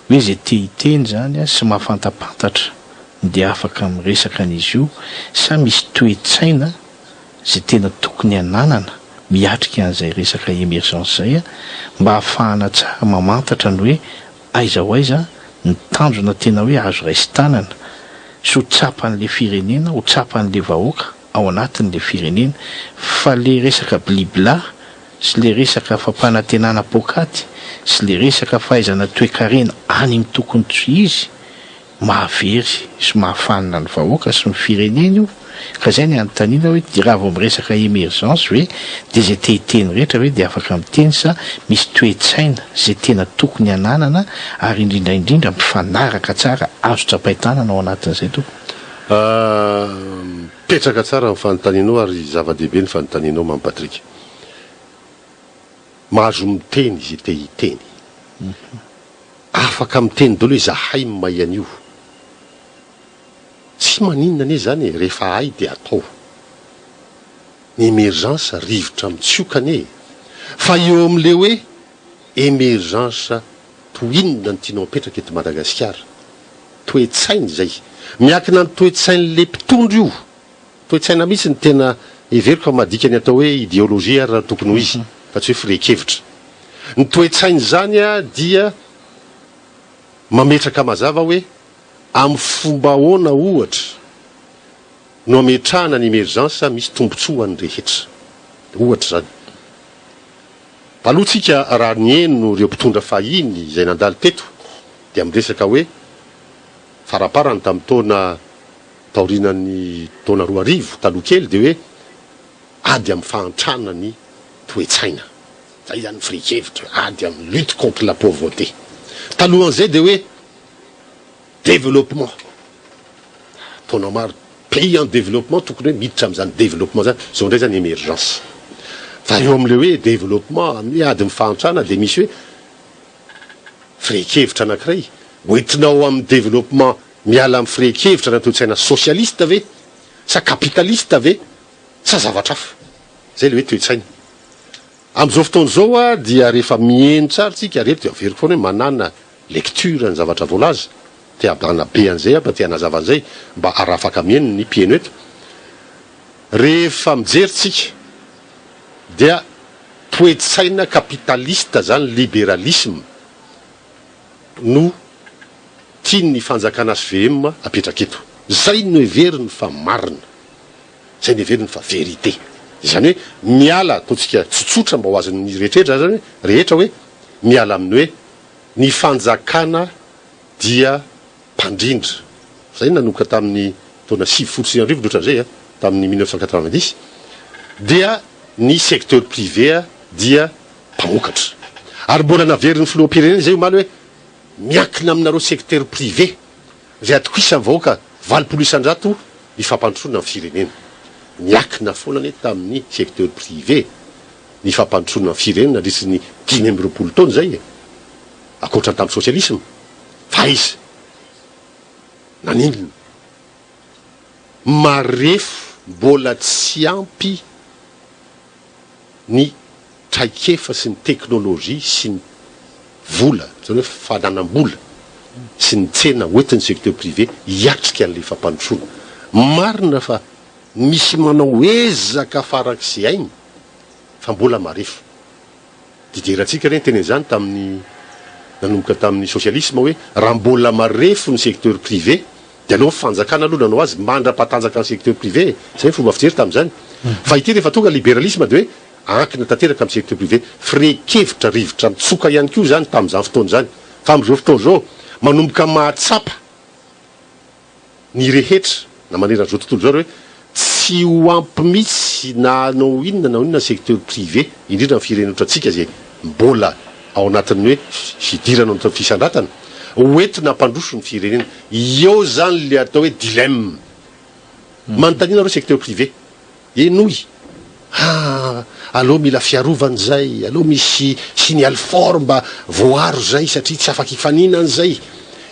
hoe zay te hiteny zany sy mahafantapantatra de afaka miresaka an'izy io sa misy toe-tsaina zay tena tokony ananana miatrika an'izay resaka émergence zay mba hahafahana tsara mamantatra ny hoe aiza ho aiza ny tanjona tena hoe azo raisin-tanana sy ho tsapan'le firenena ho tsapan'le vahoaka ao anatin'le firenena fa le resaka blibla sy le resaka fampanantenana pokaty sy le resaka fahaizana toe-karena any amin'ny tokony tsy izy mahavery sy mahafanina ny vahoaka sy ny firenena io ka zay ny anontaniana hoe de raha vao miresaka émergence hoe de zay te hiteny rehetra hoe de afaka miteny sa misy toe-tsaina zay tena tokony ananana ary indrindraindrindra mifanaraka tsara azo tsapain-tanana ao anatin'izay toko petraka tsara ny fanontanianao ary zava-dehibe ny fanontanianao mampatrika mahazo miteny izy te hiteny afaka miteny daholo hoe zahay mahay an'io tsy maninona ane zany rehefa hay de atao ny émergence rivotra mitsiokany fa eo amin'le hoe émergence toinona ny tianao mipetraka eto Madagasikara toe-tsainy zay miakina ny toe-tsain'le mpitondro io toe-tsaina mihitsy ny tena everiko fa madika ny atao hoe idéologie ary raha tokony ho izy fa tsy hoe firehikevitra ny toe-tsainy zany a dia mametraka mazava hoe amin'ny fomba ahoana ohatra no ametrahana ny émergence misy tombontsoa ny rehetra ohatra zany alohantsika raha nieno ireo mpitondra fahiny izay nandalo teto dia miresaka hoe faraparany tamin'ny taona taorinan'ny taona 2000 taloha kely dia hoe ady amin'ny fahantrana ny toe-tsaina zay zany firehikevitra ady amin'ny lutte contre la pauvreté talohan'izay dia hoe développement taona maro pays en développement tokony hoe miditra amin'izany développement zany zao ndray zany émergence fa eo amin'le hoe développement amin'ny ady amin'ny fahantrana dia misy hoe firehikevitra anankiray hoentinao amin'ny développement miala amin'ny firehikevitra na toe-tsaina socialiste ve sa capitaliste ve sa zavatra hafa zay le hoe toe-tsaina amin'izao fotoana zao a dia rehefa mieny tsara tsika reto dia averiko foana hoe manana lecture ny zavatra voalaza te abana be an'izay mba te hanazava an'izay mba arafaka mieny ny mpieno eto rehefa mijery tsika dia toe-tsaina capitaliste zany libéralisme no tiany ny fanjakana SVM apetraka eto zay no heveriny fa marina zay no heveriny fa vérité zany hoe miala ataontsika tsotsotra mba ho azon'ny rehetrrehetra zany rehetra hoe miala amin'ny hoe ny fanjakana dia mpandrindra zay nanomboka tamin'ny taona 7 ohatran'izay tamin'ny 1990 dia ny secteur privé dia mpamokatra ary mbola naveriny filoham-pirenena zay omaly hoe miakina aminareo secteur privé zay atokisan'ny vahoaka 900 ny fampandrosoana amin'ny firenena miakina foana ny tamin'ny secteur privé ny fampandrosoana amin'ny firenena risy ny 520 taona zay akoatra tamin'ny socialisme fa izy nanindrina marefo mbola tsy ampy ny traikefa sy ny teknôlôjia sy ny vola zany hoe fananam-bola sy ny tsena hoentin'ny secteur privé hiatrika an'le fampandrosoana marina fa misy manao ezaka farak'izay ainy fa mbola marefo diderantsika reny teny zany tamin'ny nanomboka tamin'ny socialisme hoe raha mbola marefo ny secteur privé dia aloha fanjakana aloha nanao azy mandra-patanjaka ny secteur privé zay fomba fijery tamin'izany fa ity rehefa tonga libéralisme dia hoe ankina tanteraka amin'ny secteur privé firehikevitra rivotra mitsoka ihany koa zany tamin'izany fotoana zany fa amin'izao fotoana zao manomboka mahatsapa ny rehetra na maneran'izao tontolo zao hoe tsy ho ampy mihitsy na anao inona na inona secteur privé indrindra ny firenena ohatratsika zay mbola ao anatin'ny hoe fidirana ny fisandratana hoentina hampandroso ny firenena eo zany le atao hoe dilemme manontaniana reo secteur privé enoy aloha mila fiarovan'zay aloha misy signal fort mba voaro zay satria tsy afaka hifanina an'izay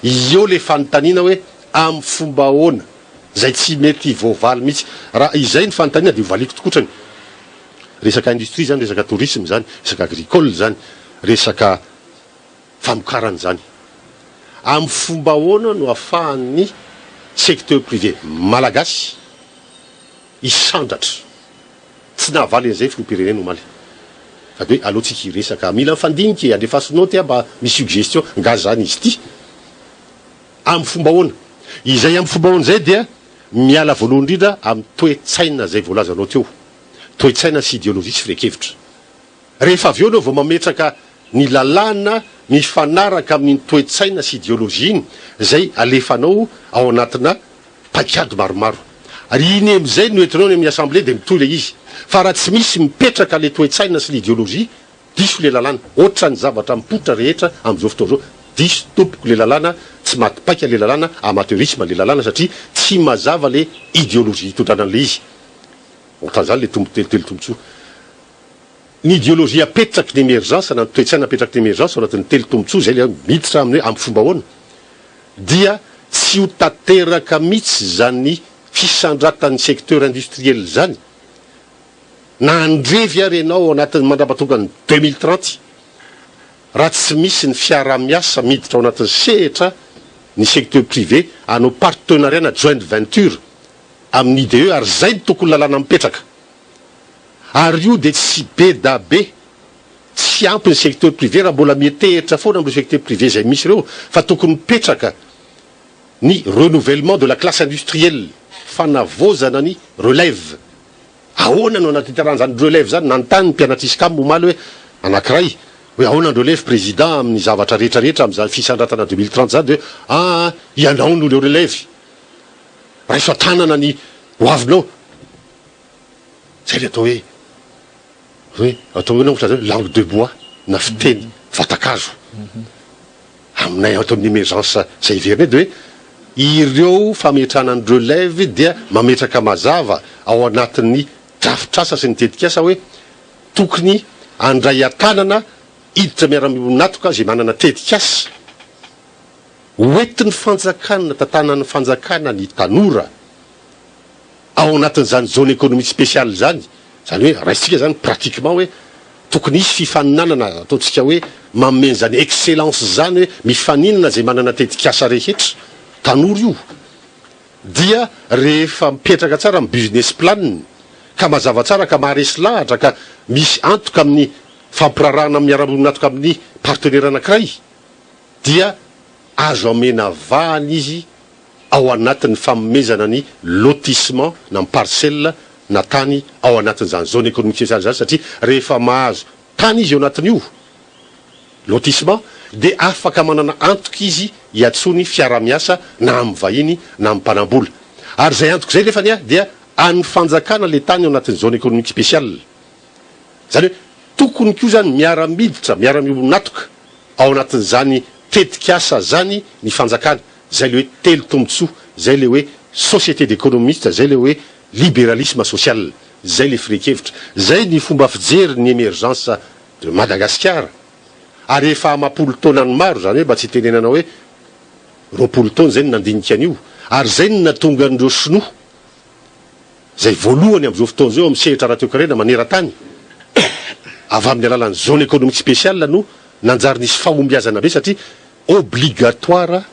eo le fanontaniana hoe amin'ny fomba ahoana zay tsy mety voavaly mihitsy raha izay ny fanontaniana dia hovaliko tokotrany resaka industrie zany resaka tourisme zany resaka agricole zany resaka famokarana zany amin'ny fomba ahoana no ahafahan'ny secteur privé malagasy isandratra tsy nahavaly an'izay filoham-pirenena omaly fa de hoe alohantsika hiresaka mila mifandinika andefasinao ty mba misy suggestion nga zany izy ty amin'ny fomba ahoana izay amin'ny fomba ahoana zay dia miala voalohany indrindra amin'ny toe-tsaina zay voalazanao teo toe-tsaina sy idéologie sy firehikevitra rehefa avy eo anao vao mametraka ny lalàna mifanaraka amin'ny toe-tsaina sy idéologie iny zay alefanao ao anatina paikady maromaro ary iny am'izay noentinao ny amin'ny assemblée dia mitohy le izy fa raha tsy misy mipetraka le toe-tsaina sy l'idéologie diso le lalàna ohatra ny zavatra mipotra rehetra amin'izao fotoana zao diso tompoko le lalàna tsy matipaika le lalàna amateurisme le lalàna satria tsy mazava le idéologie hitondranan'le izy ohatran'izany le tombo telotelo tombotsoa ny idéologie apetraky ny émergence na ny toe-tsaina apetraky ny émergence ao anatin'ny telo tombotsoa zay le miditra amin'ny hoe amin'ny fomba ahoana dia tsy ho tateraka mihitsy zany fisandratan'ny secteur industriel zany na andrevy ary ianao anatin'ny mandrapatonga ny 2030 raha tsy misy ny fiara-miasa miditra ao anatin'ny sehitra ny secteur privé anao partenariat na joint venture amin'ny IDE ary zay ny tokony lalàna mipetraka ary io de tsy be da be tsy ampy ny secteur privé raha mbola mietehitra foana amin'ny secteur privé zay misy ireo fa tokony mipetraka ny renouvellement de la classe industrielle fanavozana ny relève ahoana no anaty terrain zany relève zany nanontany ny mpianatrisika amin'ny momaly hoe anankiray hoe ahoana ny relève président amin'ny zavatra rehetrarehetra amin'izany fisandratana 2030 zany de ianao no le relève raha iso tanana ny hoavinao zay le atao hoe atao hoe nao langue de bois na fiteny vatakazo aminay atao amin'ny émergence zay iverina de hoe ireo fametranany relève dia mametraka mazava ao anatin'ny drafitrasa sy ny tetikasa hoe tokony andray atanana iditra miara-natoka zay manana tetikasa hoentin'ny fanjakana tantanany fanjakana ny tanora ao anatin'izany zone économique spéciale zany zany hoe raisitsika zany pratiquement hoe tokony isy fifaninanana ataotsika hoe mameny zany excellence zany hoe mifaninana zay manana tetikasa rehetra tanora io dia rehefa mipetraka tsara amin'ny business plan ka mazava tsara ka maharesy lahatra ka misy antoka amin'ny fampirarahana miara-natoka amin'ny partenaire anankiray dia azo amena vahany izy ao anatin'ny famomezana ny lotissement na parcelle na tany ao anatin'izany zone économique spéciale zany satria rehefa mahazo tany izy eo anatin'io lotissement de afaka manana antoka izy hiatsony fiara-miasa na amin'ny vahiny na amin'ny mpanambola ary zay antoka zay nefa nia dia an'ny fanjakana le tany ao anatin'ny zone économique spéciale zany hoe tokony koa zany miara-miditra miara-natoka ao anatin'izany tetikasa zany ny fanjakana zay le hoe telo tombotsoa zay le hoe société d'économiste zay le hoe libéralisme social zay le firekevitra zay ny fomba fijery ny émergence de Madagascar ary efa amapolo taona ny maro zany hoe mba tsy tenenana hoe roapolo taona zay ny nandinika an'io ary zay ny natonga an'ireo sinoa zay voalohany amin'izao fotoana zao amin'ny sehitra rahateo-karena maneran-tany avy amin'ny alalan'ny zone économique spéciale no nanjary nisy fahombiazana be satria obligatoire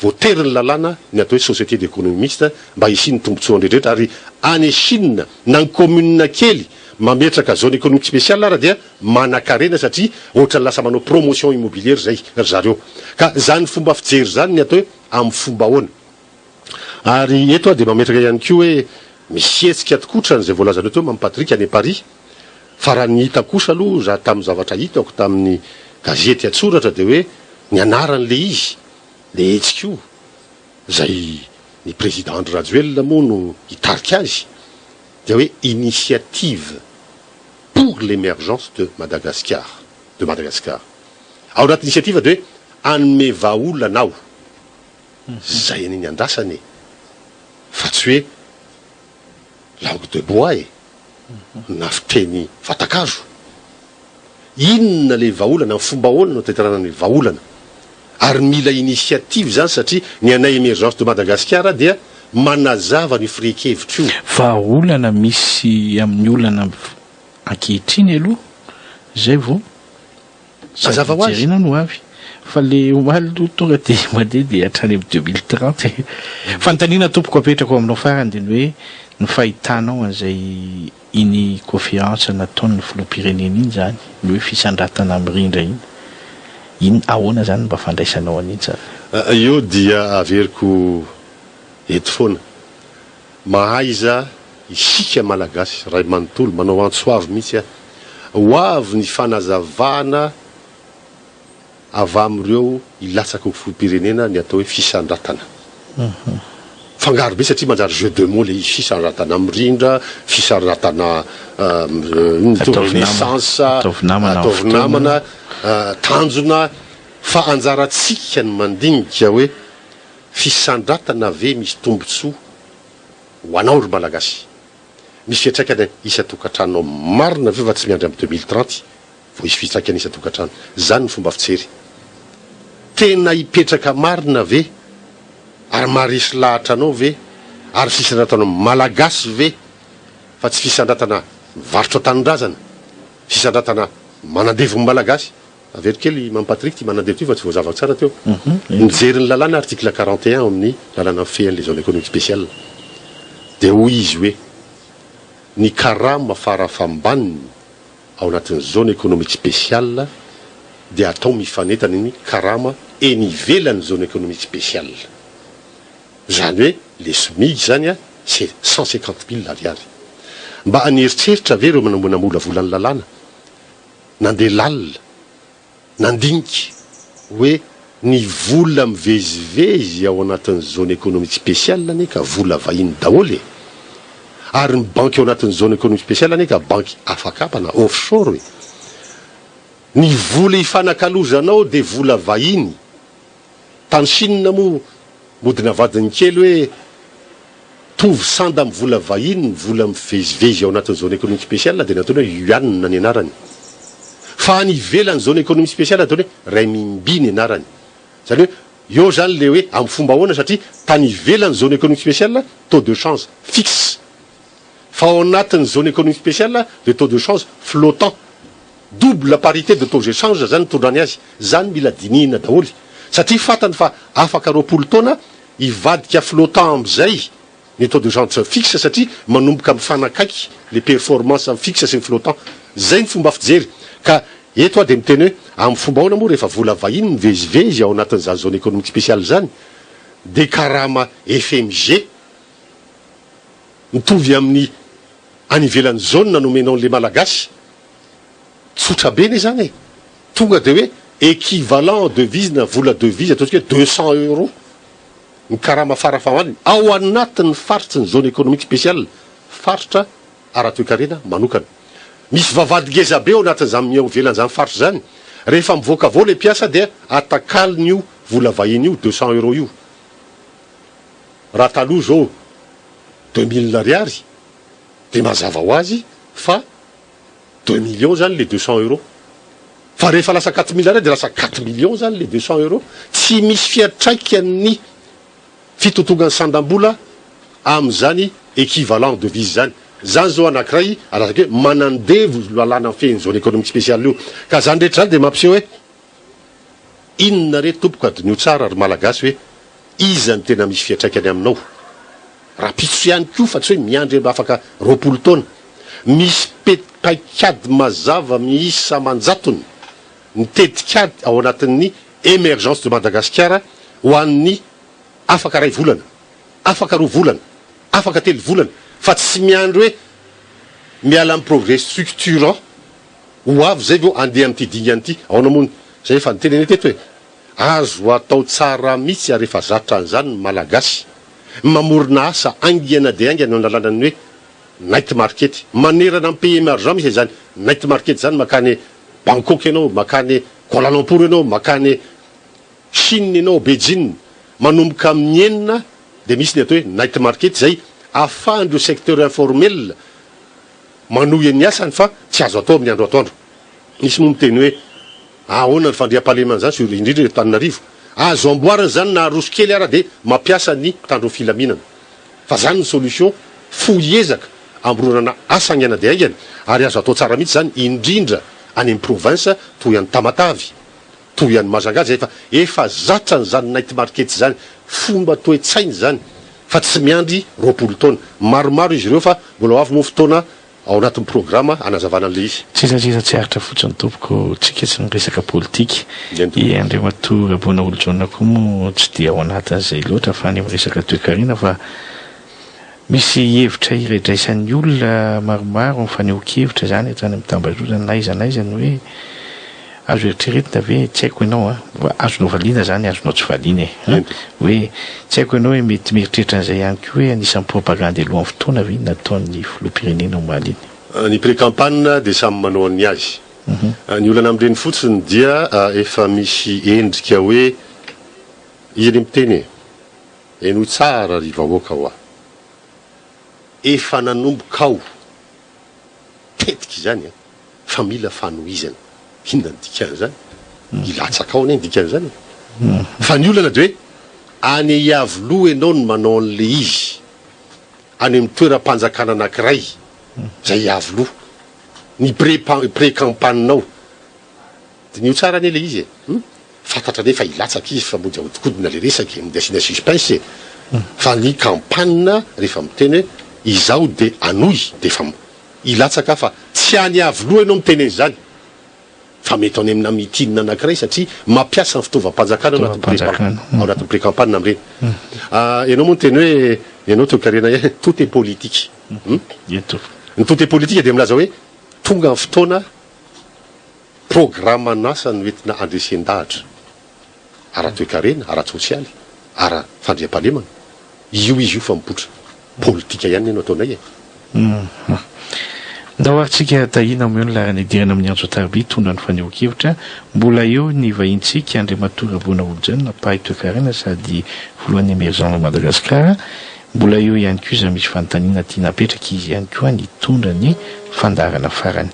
voatery ny lalàna ny atao hoe société d'économiste mba hisiny tombotsoa andrehetra ary any Chine na ny commune kely mametraka zone économique spéciale ara dia manan-karena satria ohatra ny lasa manao promotion immobilière zay zareo ka zany fomba fijery zany ny atao hoe amin'ny fomba ahoana ary eto dia mametraka ihany koa hoe misy hetsika tokotrany zay voalazana eto Mamy Patrick any Paris fa raha ny hita kosa aloha za tamin'ny zavatra hitako tamin'ny gazety atsoratra de hoe ny anarany le izy le hetsika io zay ny président Andry Rajoelina moa no hitarika azy dia hoe initiative pour l'émergence de Madagascar ao anaty initiative de hoe anome vahaolana ao zay aniny andrasany fa tsy hoe langue de bois na fiteny vatakazo inona le vahaolana ny fomba ahoana no tetarana ny vahaolana ary mila initiative zany satria ny anay émergence de Madagascar dia manazava ny firekevitra io vahaolana misy amin'ny olana ankehitriny aloha zay vo mazava ho azy jerena no avy fa le omaly tonga de mandeha de hatrany amin'ny 2030 fanontaniana tompoko apetrako aminao farany de ny hoe ny fahitanao an'izay iny conférence nataony ny filoham-pirenena iny zany ny hoe fisandratana mirindra iny iny ahoana zany mba fandraisanao an'iny tsara io dia averiko eto foana mahaiza isika malagasy ray manontolo manao antsoavy mihitsy ho avy ny fanazavana avy amin'ireo ilatsaka filoham-pirenena ny atao hoe fisandratana fangaro be satria manjary jeu de mots le izy fisandratana mirindra fisandratana renaissance ataovinamana tanjona fa anjaratsika ny mandinika hoe fisandratana ve misy tombotsoa ho anao ry malagasy misy fiatraikany isa tokantrano marina ve fa tsy miandry amin'ny 2030 vo isy fitraikany isa tokantrano zany ny fomba fijery tena hipetraka marina ve ary maharesy lahatra anao ve ary fisandratana malagasy ve fa tsy fisandratana mivarotra tanindrazana fisandratana manandevony malagasy avery kely mampatriky ty manandevo ty fa tsy voazavako tsara teo nijery ny lalàna article 41 amin'ny lalàna fean'le zone économique spéciale de hoy izy hoe ny karama farafambaniny ao anatin'ny zone économique spéciale dia atao mifanetana ny karama eny ivelan'ny zone économique spéciale zany hoe le SMIC zany a c'est 150 000 ariary mba aneritseritra ve reo manambola volany lalàna nandeha lalina nandinika hoe ny vola mivezivezy ao anatin'ny zone économique spéciale ane ka vola vahiny daholo ary ny banky ao anatin'ny zone économique spéciale ane ka banky afakapana offshore ny vola ifanakalozanao de vola vahiny tany Chine mo modina vadiny kely hoe tovy sanda amin'ny vola vahiny ny vola mivezivezy ao anatin'ny zone économique spéciale de nataony hoe yuan ny anarany fa ny ivelany zone économique spéciale ataony hoe renminbi ny anarany zany hoe eo zany le hoe amin'ny fomba ahoana satria tany ivelany zone économique spéciale taux de change fixe fa ao anatin'ny zone économique spéciale le taux de change flottant double parité de taux d'échange zany tondrany azy zany mila dinihina daholo satria fatany fa afaka roapolo taona ivadika flottant am'izay ny taux de change fixe satria manomboka mifanakaiky les performances fixe sy ny flottant zay ny fomba fijery ka eto a de miteny hoe amin'ny fomba ahoana moa rehefa vola vahiny mivezivezy ao anatin'izany zone économique spéciale zany de karama FMG mitovy amin'ny anivelan'ny zone nanomenao le malagasy tsotra be ne zany tonga de hoe équivalent devise na vola devise ataontsika hoe 200 euros ny karama farafahaniny ao anatin'ny faritra ny zone économique spéciale faritra ara-toekarena manokana misy vavadingeza be ao anatin'izany miao velan'izany faritra zany rehefa mivoaka avao le mpiasa dia atakaliny io vola vahiny io 200 euros io raha taloha zao 2000 ariary de mazava ho azy fa 2 millions zany le 200 euros fa rehefa lasa 4 000 ariary de lasa 4 millions zany le 200 euros tsy misy fiatraikany fitotongany sandam-bola am'izany équivalent devise zany zany zao anankiray alasaky hoe manandevo lalàna feny zone économique spéciale io ka zany rehetra zany de mampiseho hoe inona re tompoka adinio tsara ary malagasy hoe iza ny tena misy fiatraikany aminao raha pitso ihany ko fa tsy hoe miandry afaka roapolo taona misy paikady mazava miisa manjatony nitetikady ao anatin'ny émergence de Madagascar ho an'ny afaka ray volana afaka roa volana afaka telo volana fa tsy miandry hoe miala amin'ny progrès structurant ho avy zay vao andeha am'ty dingany ty aona moa zay efa niteneny teto hoe azo atao tsara mihitsy ary efa zatra an'izany ny malagasy mamorona asa angana de angana ny lalanany hoe night market manerana amin'ny pays émergent misy zany night market zany makany Bangkok ianao makany Kuala Lumpur ianao makany Chine ianao Beijing manomboka amin'ny enina de misy ny atao hoe night market zay afahandreo secteur informel manohy ny asany fa tsy azo atao amin'ny andro atoandro misy moa miteny hoe ahoana ny fandriam-pahalemana zany sur indrindra Tananarivo azo amboariny zany na roso kely ara de mampiasa ny tandro filaminana fa zany ny solution foiezaka ambronana asa angana de aingana ary azo atao tsara mihitsy zany indrindra any amin'ny province toy any Tamatavy toy any Majanga zay efa zatra ny zany night market zany fomba toe-tsainy zany fa tsy miandry roapolo taona maromaro izy ireo fa mbola avy mo fotoana ao anatin'ny programma anazavana an'le izy tsy aritra fotsiny tompoko tsika tsy ny resaka politika i Andriamatoa Bonaolojona koa moa tsy dia ao anatin'izay loatra fa any amin'ny resaka toe-karena fa misy hevitra iredraisan'ny olona maromaro mifanehoan-kevitra zany hatrany amin'ny tambazotana naizanaizany hoe azo eritreretina ve tsy haiko ianao azonao valiana zany azonao tsy valiana hoe tsy haiko ianao hoe mety mieritreritra an'izay ihany koa hoe anisan'ny propagande alohan'ny fotoana ve nataon'ny filoham-pirenena omaly iny ny pré-campagne de samy manao an'ny azy ny olana amin'ireny fotsiny dia efa misy endrika hoe izy miteny eno tsara ry vahoaka hoa efa nanomboka ao tetiky zany fa mila fanohizana inona ny dikan'izany ilatsaka ao ane ny dikan'izany fa ny olana de hoe any iavoloha ianao ny manao an'le izy any amin'ny toeram-panjakana anankiray zay iavoloha ny pré-campagnenao de nio tsara ane le izy e fantatra nefa ilatsaky izy fa monjy ahodikodina le resaky midasina suspense fa ny campagne rehefa miteny hoe izao de anoy de fa ilatsaka fa tsy any avy loha ianao miteny zany fa mety any amina mitinina anankiray satria mampiasa ny fitaovam-panjakana ao anatin'ny pré-campagne amreny ianao moa nyteny hoe ianao toekarena tout est politique ny tout est politique de milaza hoe tonga ny fotoana programme anasa no entina andresen-dahatra ara-toekarena ara-sosialy ara-fandriam-pahalemana io izy io fa mipotra politika ihany no ataonay nda hoaritsika tahina mo eo ny larany idirana amin'ny antso tarby tondra ny faneho-kevitra mbola eo ny vahintsika Andriamatora Bonaolojana pahay toekarena sady voalohan'ny emergent Madagasikara mbola eo ihany koa izy misy fanontaniana tia napetraka izy ihany koa ny tondra ny fandarana farany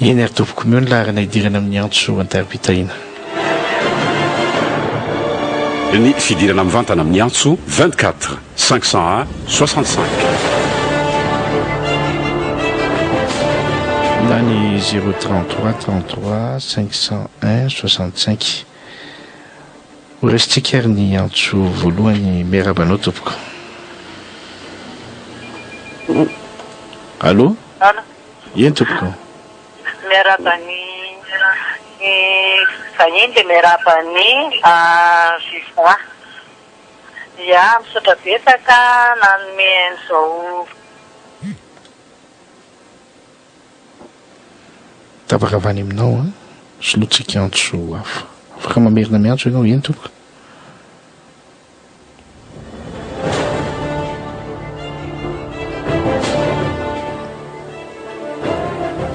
eny ary tompoko meo ny larana idirana amin'ny antso an-tarby tahina ny fidirana mivantana amin'ny antso 24 501 65 na ny 033 33 501 65 ho resitsika ary ny antso voalohany miarabanao tompoko allo eny tompoko miarabany vahiny de miarabany vivoa ya misaotra betsaka nanome an'izao tapaka avany aminao a solotsika antso hafa afaka mamerina miantso ianao eny tompoko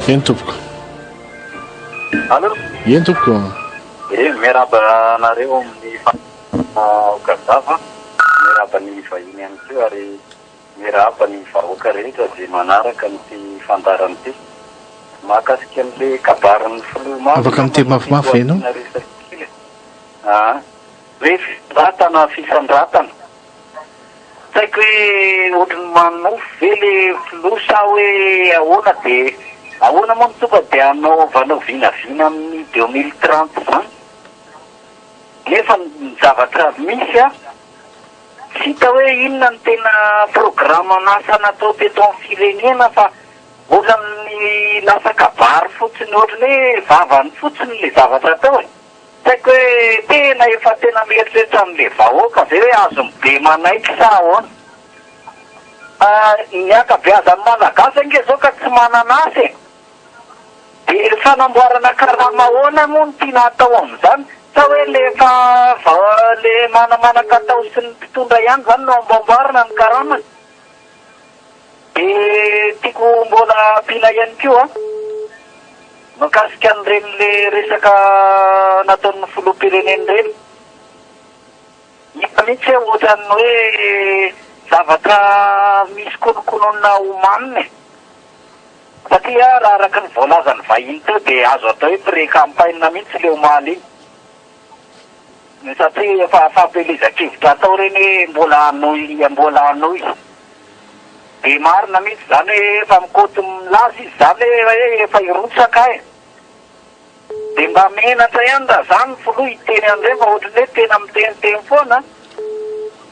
eny tompoko allo eny tompoko miaraba nareo amin'ny okazava miaraba ny vahiny ihany koa ary miaraba ny vahoaka rehetra zay manaraka nyty fandarany ty mahakasika an'le kabaran'ny filoha afaka miteny mafimafy ianao hoe fifandratana fifandratana saiko hoe ohatrany manofo ve le filoha sa hoe ahoana de ahoana moa tonga de anaovanao vinavina amin'ny 2030 zany nefa ny zavatra misy a hita hoe inona ny tena programme nasa natao teto amin'ny firenena fa ohatrany lasa kabary fotsiny ohatrany hoe vavany fotsiny le zavatra atao e saiko hoe tena efa tena mieritreritra amin'le vahoaka zay hoe azo be manaiky sa ahoana ny akabeazan'ny malagasy ange zao ka tsy mananasy e de fanamboarana karama ahoana moa ny tiana atao amin'izany sa hoe lefa le manamanakatao sy ny mpitondra ihany zany no ambamboarina ny karamany de tiako mbola pila ihany koa makasika an'ireny le resaka nataon'ny filoham-pireneny reny hita mihitsy hoe ohatrany hoe zavatra misy konokonona homanina satria raha araka ny voalazany vahiny teo de azo atao hoe pré-campagne mihitsy le omaly iny satria efa fampelezan-kevitra atao reny hoe mbola anoy de marina mihitsy zany hoe efa mikoty milaza izy zany hoe efa irotsaka e de mba menatra ihany raha zany filoha iteny an'ireny fa ohatrany hoe tena miteniteny foana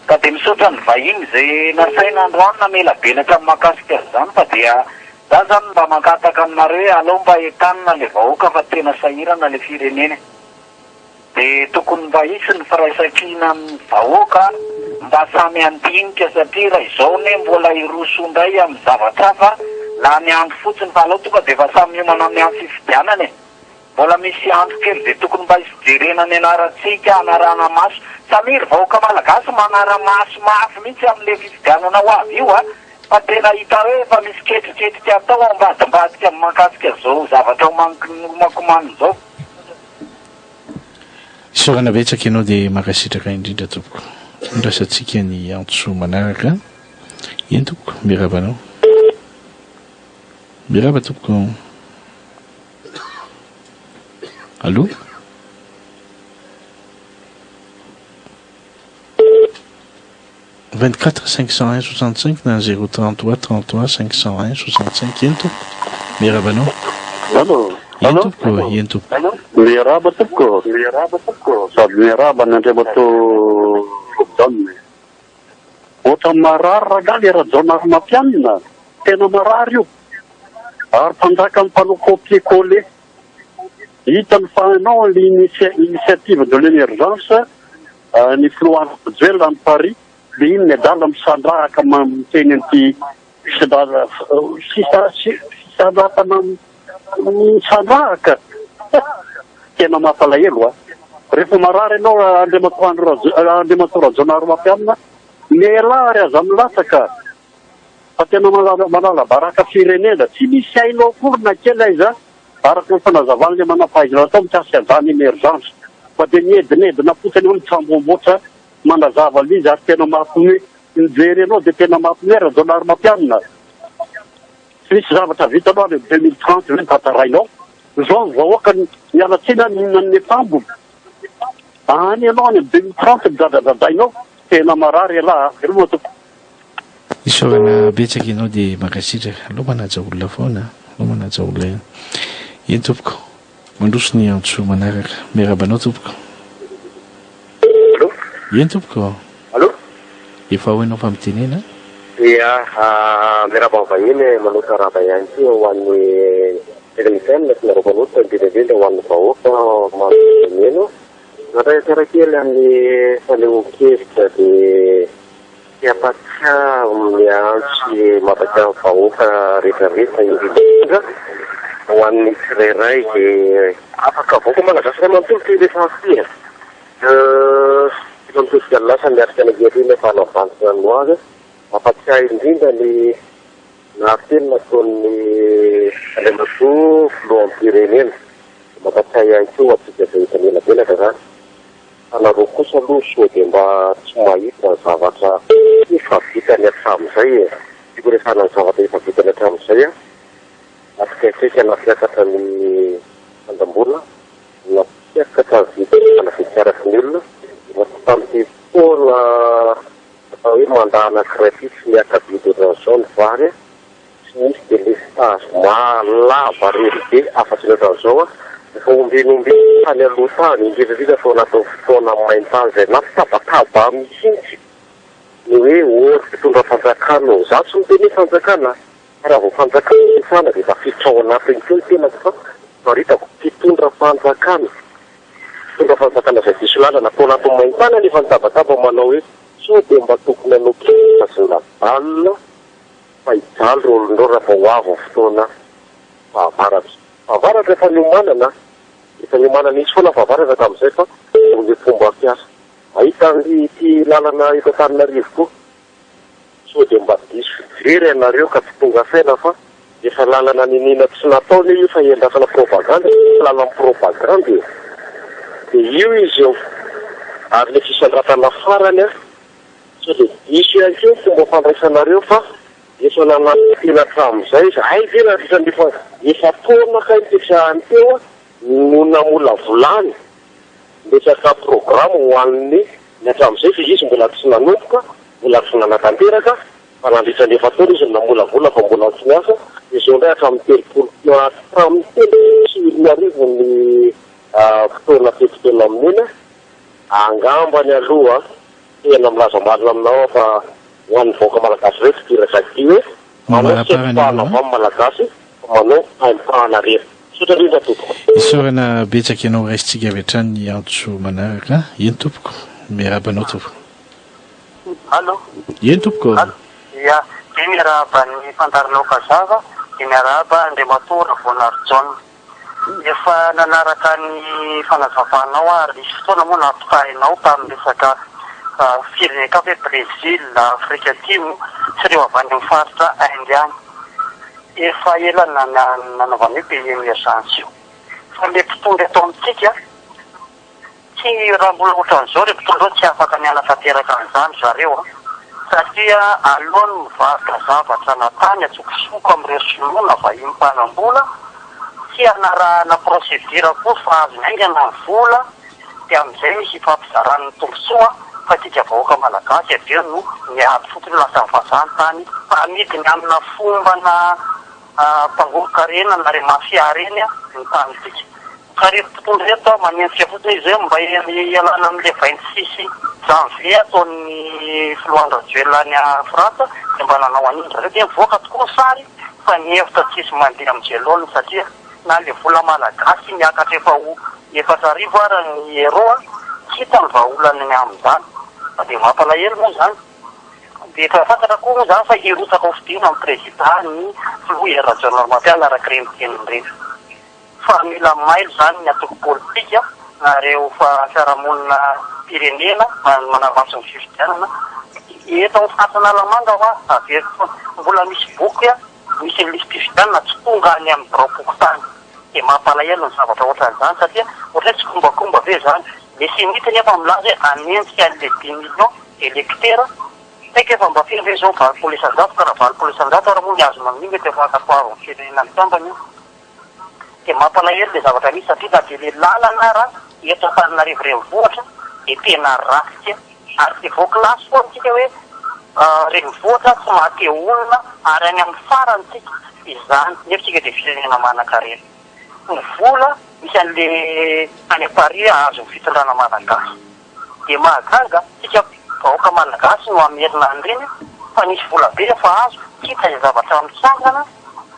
ka de misaotra ny vahiny zay nasaina androany namelabelatra mahakasika zany fa dia za zany mba mankataka aminareo hoe aleo mba etanina le vahoaka fa tena sahirana le firenena de tokony mba hisy ny firaisan-kina amin'ny vahoaka mba samy andinika satria raha izao ne mbola iroso indray amin'ny zavatra fa la ny andro fotsiny fa aleo tonga de efa samy miomana amin'ny amin'ny fifidianana e mbola misy andro kely de tokony mba isijerena ny anaratsika anarana maso samiry vahoaka malagasy manara maso mafy mihitsy amin'le fifidianana ho avy io a fa tena hita hoe efa misy ketriketrika atao ambadimbadika mahakasika zao zavatra makomaniny zao sorana betsaka ianao dia makasitraka indrindra tompoko ndrasantsika ny antso manaraka eny tompoko mirabanao miraba tompoko allo 24 501 65 na 033 33 501 65 eny tompoko Miarabanao. Allô. Ino tompoko? Ino tompoko? Miaraba tompoko. Sady miaraba n'Andriamato John. Ohatra marary raha le raha mampianina. Tena marary io. Ary mpanjaka ny mpanao copier-coller. Hita ny fanao l'initiative de l'émergence ny Floana Joel any Paris. Dia iny ny adala misandrahaka miteny an'ity fisandrahana misandrahaka. Tena mampalahelo rehefa marary ianao Andriamato Rajonaro mampianina mialary aza milatsaka fa tena manala baraka firenena tsy misy hainao akory na kely aiza araka ny fanazavana le manampahaizana atao mikasy azany emergence fa dia niedinedina fotsiny hoe mitsamboamboatra manazava lizy ary tena mampioe mijery anao dia tena mampioe Rajonaro mampianina tsy misy zavatra vitanao any 2030 hoe tatarainao zao ny vahoaka mialatsina ny pambo any ianao any 2030 midradadainao tena marary alaha ireo matoko isaorana betsaka ianao dia makasitraka aloha manaja olona foana aloha manaja olona ino tompoko mandroso ny antso manaraka miarabanao tompoko ino tompoko allo efa hoenao fa mitenena ia miraba vahiny manoka raba ihany ty ho an'ny technicien sy miarabanota indrindraindrindra ho an'ny vahoaka manomeno natayatara kely amin'ny fanehoan-kevitra dia tiapatia miantsy mapaka vahoaka rehetrarehetra indrindra ho an'ny tsirairay dia afaka vahoaka malagasy ray manontolo rehefa ty manontolo lasa miarika anagerina fanavantana no azy mampatsiahy indrindra ny nahateny nataon'ny Andriamato filohampirenena mampatsiahy ihany koa atsika izay hitanelabelaka zany anareo kosa aloha soa dia mba tsy mahita zavatra efa vitany hatramin'izay fikoresana ny zavatra efa vitany hatramin'izay afikaikaika nafiakatra ny andam-bola nafiakatra vitana fitsiaraky ny olona tamin'ity fotoana hoe mandana crédit tsy miakabidy ohatran'izao ny vary tsy misy dia lestage malava rely be afa-tsy ny ohatran'izao efa ombenombeny tany aloha tany indrindrandrindra fa anatin'ny fotoana maintany izay na fitabataba mihitsy ny hoe ory fitondra fanjakana za tsy miteny fanjakana raha vao fanjakana fana dia efa fitrao anatiny keo tenako fa maritako fitondra fanjakana izay diso lalana atao anatin'ny maintany anefa nitabataba manao hoe so dia mba tokony anao kely sy ny labalina fa hijaly ro olondreo raha vao avo fotoana fahavaratra efa niomanana izy foana fahavaratra tamin'izay fa le fomba fiasa ahita ty lalana eto Antananarivo koa so dia mba diso fijery ianareo ka tsy tonga saina fa efa lalana ninina tsy nataony io fa iendrasana propaganda lalana propaganda dia io izy eo ary le fisandratana farany so dia diso ihany keo fomba fandraisanareo fa efa nanatena hatramin'izay ay tena efa taona ka ipetrahany teo no namola volany resaka programa ho an'ny ny hatramin'izay fa izy mbola tsy nanomboka mbola tsy nanatanteraka fa nandritran'ny efa taona izy namola vola fa mbola tsy miasa izao indray hatramin'ny telopolo sy arivo ny fotoana tetitena amin'iny angambany aloha tena milaza malina aminao fa ho an'ny vahoaka malagasy rehetra tirak'ity hoe manao sempahana avy amin'ny malagasy manao aimpahana rehetra sotra indrindra tompoko isaorana betsaka ianao raisitsika avy hatrany ny antso manaraka ino tompoko miarabanao tompoko allo ino tompoko ia dia miaraba ny fandarinao kazava dia miaraba Andriamato Rajonaro efa nanaraka ny fanazavanao ary isy fotoana moa nampipahainao tamin'ny resaka firenena hoe Brésil, Afrika Atimo sy ireo avy any amin'ny faritra Inde any. Efa ela nanaovana hoe pays émergence io. Fa le mpitondra eto amintsika tsy raha mbola ohatran'izao le mpitondra tsy afaka niala tanteraka an'izany zareo satria alohany mivarotra zavatra natany atsokosoko amin'ireo sinoana vahiny mpanam-bola tsy anarahana procédure koa fa azo naingana ny vola dia amin'izay misy fampizaran'ny tombontsoa fa tika vahoaka malagasy aveo no miady fotony lasa mivazany tany fa amidiny amina fomba na mpangolo karena na re mafiara eny ny tany tika kareto tontolo reto manentsika fotsiny izy hoe mba ialana amin'le 26 janvier ataon'ny filoandra joelany a frantsa de mba nanao an'iny zareo de mivoaka tokoa sary fa ny hevitra tsisy mandeha amin'jelony satria na le vola malagasy miakatra efatra arivo ara ny euro hita ny vahaolany ny amin'izany de mampalahelo moa zany de efa fantatra koa moa zany fa hirotsaka ho fidina amin'ny président ny filoha régional mondial araka reny teniny reny fa mila mailo zany ny atoko politika nareo fa fiarahamonina pirenena manavantso ny fifidianana eto amin'ny fahasan'Alamanga fa avery mbola misy boky misy listim-pifidianana tsy tonga any amin'ny drapeau-tany de mampalahelo ny zavatra ohatran'izany satria ohatra hoe tsy kombakomba ve zany le sinity nefa milaza hoe anentsika an'le 10 millions électeurs taika efa mba firy ve zao valopolo isan-jato ka raha valopolo isan-jato ara moa ny azona amin'iny mety efa atapoaro ny firenena ny tambany de mampalahelo le zavatra misy satria na de le lalana raha eto Antananarivo renivohitra de tena ratsy ary de voakilasy foa tsika hoe renivohitra tsy mahateo olona ary any amin'ny farany tsika izany nefa tsika de firenena manan-karena ny vola misy an'le any Paris azo ny fitondrana malagasy de mahagaga tsika vahoaka malagasy no amerina an'ireny fa nisy vola be efa azo kita izay zavatra mitsangana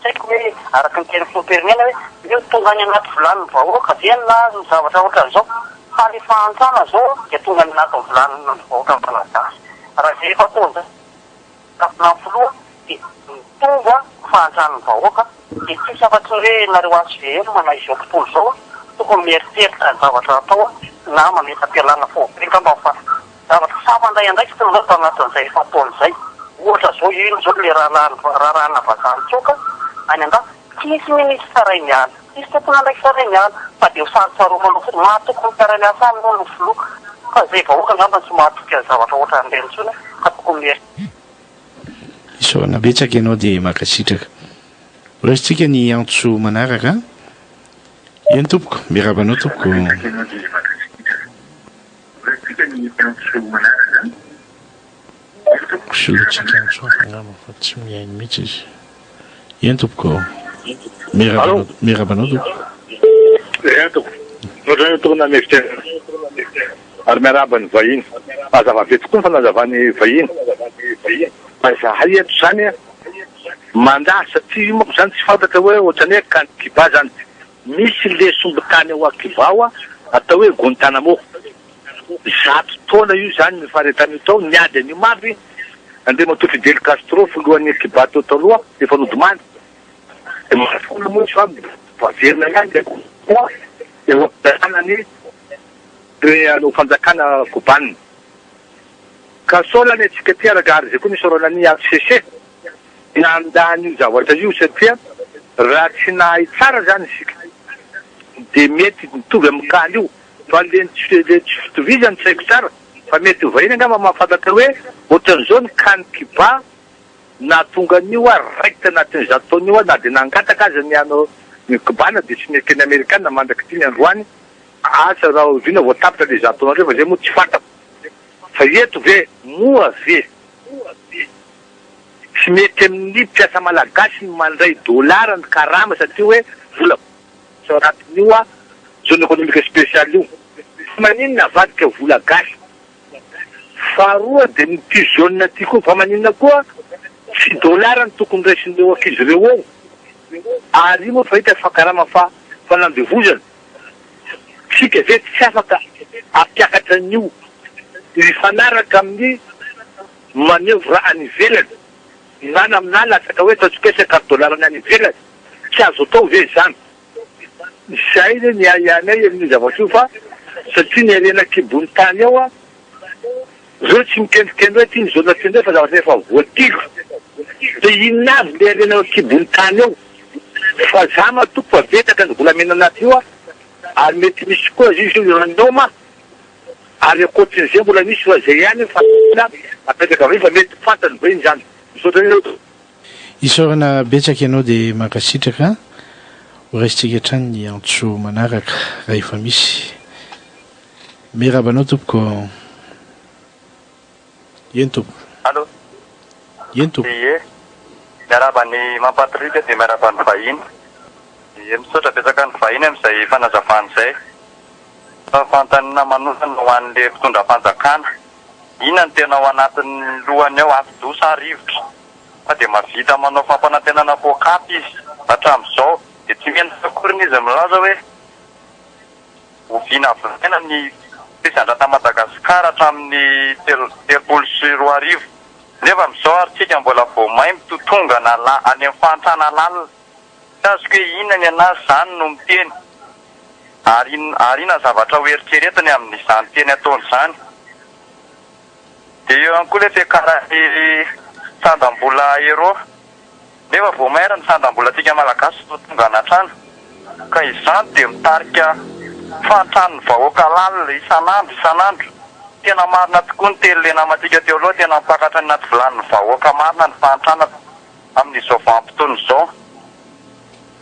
saiko hoe araky ny teny filoam-pirenena hoe tonga any anaty volany ny vahoaka de na ny zavatra ohatran'izao fa le fahantrana zao de tonga any anaty ny volany ny vahoaka ny malagasy raha zay efa tonga tapina ny filoha de tonga fahantrana ny vahoaka de tsisy afa-tsy hoe nareo azo vehelo manao izao tontolo zao tokony mieritseritra ny zavatra atao na mametam-pialana fobrinka mba fa zavatra samandray andraiky tena zao tanatin'izay fataon'izay ohatra zao ino zao le rahana vazaha tsoka any anda tsisy minisy saray miala tsisy tokony andraiky saray miala fa de ho sarotsaromanao fotsy mahatokony piara-miasa aminao no filoha fa zay vahoaka angamba tsy mahatoky ny zavatra ohatra an'ireny tsony ka tokony miery isoana betsaka ianao de makasitraka rasitsika ny antso manaraka eny tompoko miarabanao tompoko solotsika antso angamba fa tsy mihainy mihitsy izy eny tompoko mirabanao tompoko ohatrany tokony amefitra ary miarabany vahiny mazava-be tokoa ny fanazavany vahiny fa zahay eto zany mandaa satria io mako zany tsy fantatra hoe ohatrany hoe Kiba zany misy le sombotany ao Kiba ao atao hoe Guantanamo 100 taona io zany mifaretan'io tao niady an'io mafy andeha matoa Fidel Castro filohan'ny Kiba tao taloha efa nodimany de mahafola moa fa vaverina ihany de eo ampidanany anao fanjakana kobanina ka solany atsika ty aragary zay koa nisy oranany ACC nandany io zavatra io satria raha tsy nahay tsara zany isika de mety mitovy amin'ny kaly io fa le tsy fitovizany tsy haiko tsara fa mety ho vahiny angamba mahafantatra hoe ohatran'izao ny kany Kiba na tonga an'io raiky tanatin'ny 100 taona io na de nangataka azy ny ano ny Kibana de tsy mety ny Amerikana mandraky ty ny androany asa raha vina voatapitra le 100 taona reo fa zay moa tsy fantako fa eto ve moa ve tsy mety amin'ny mpiasa malagasy mandray dolara ny karama satria hoe vola so anatin'io zone économique spéciale io maninona avadika vola gasy faharoa de ny ty zone ty koa fa maninona koa tsy dolara ny tokony raisin'ireo ankizy reo ao ary io moa fa hita fa karama fa fanandevozana tsika ve tsy afaka ampiakatra an'io ifanaraka amin'ny manevra any ivelany nana amina latsaka hoe tatsokesaka dolara ny any ivelany tsy azo atao ve zany zay le ny ayanay amin'ny zavatra io fa satria ny arena kibony tany ao reo tsy mikendrikendry hoe ty ny zona tindray fa zavatra efa voatilo de inona avy le arena kibony tany ao fa za matoko fa betaka ny volamena anaty io ary mety misy koa izy io ranoma ary akoatrin'izay mbola misy fa zay ihany fa apetraka avy fa mety fantany be iny zany isorana betsaka ianao de makasitraka horaisitsika hatrany ny antso manaraka raha efa misy mirabanao tompoko eny tompoko allo eny tompoko miaraba ny mampatrika dia miaraba ny vahiny. Dia misaotra betsaka ny vahiny amin'izay fanazavana izay. Fantanina manokana ho an'ilay mpitondra fanjakana. Inona ny tena ao anatin'ny lohany ao ati-dosa rivotra. Fa dia mavita manao fampanantenana pokapy izy hatramin'izao. Dia tsy mena sakoriny izy milaza hoe oviana avy ny mpisandrata Madagasikara hatramin'ny 34 nefa amin'izao aritsika mbola vao mahay mitotongana any amin'ny fahantrana lalina. Tsy azoko hoe inona ny anazy izany no miteny. Ary inona zavatra ho eritreretiny amin'izany teny ataony izany. Dia eo ihany koa ilay fiakaran'ny sandam-bola ero. Nefa vao mahay ny sandam-bolantsika malagasy totongana hatrany. Ka izany dia mitarika fahantran'ny vahoaka lalina isan'andro. Tena marina tokoa ny telelena amantsika teo aloha, tena mipakatra ny anaty vilanin'ny vahoaka marina ny fahantrana amin'izao vanim-potoana izao.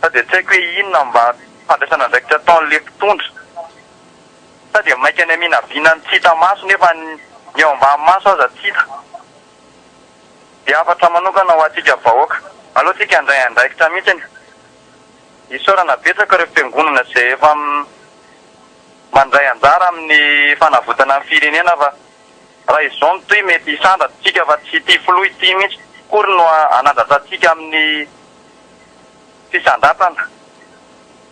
Sa dia tsy haiko hoe inona mba fandraisana ndraikitra ataon'ilay mpitondra. Sa dia maika any aminaviana ny tsita maso nefa ny ao ambany maso aza tsita. Dia afatra manokana ho antsika vahoaka. Aloha tsika andraikitra mihitsy. Isaorana betsaka ireo fiangonana izay efa mandray anjara amin'ny fanavotana ny firenena fa raha izao ny toy mety isandratsika fa tsy ity filoha ity mihitsy kory no anandratantsika amin'ny fisandratana.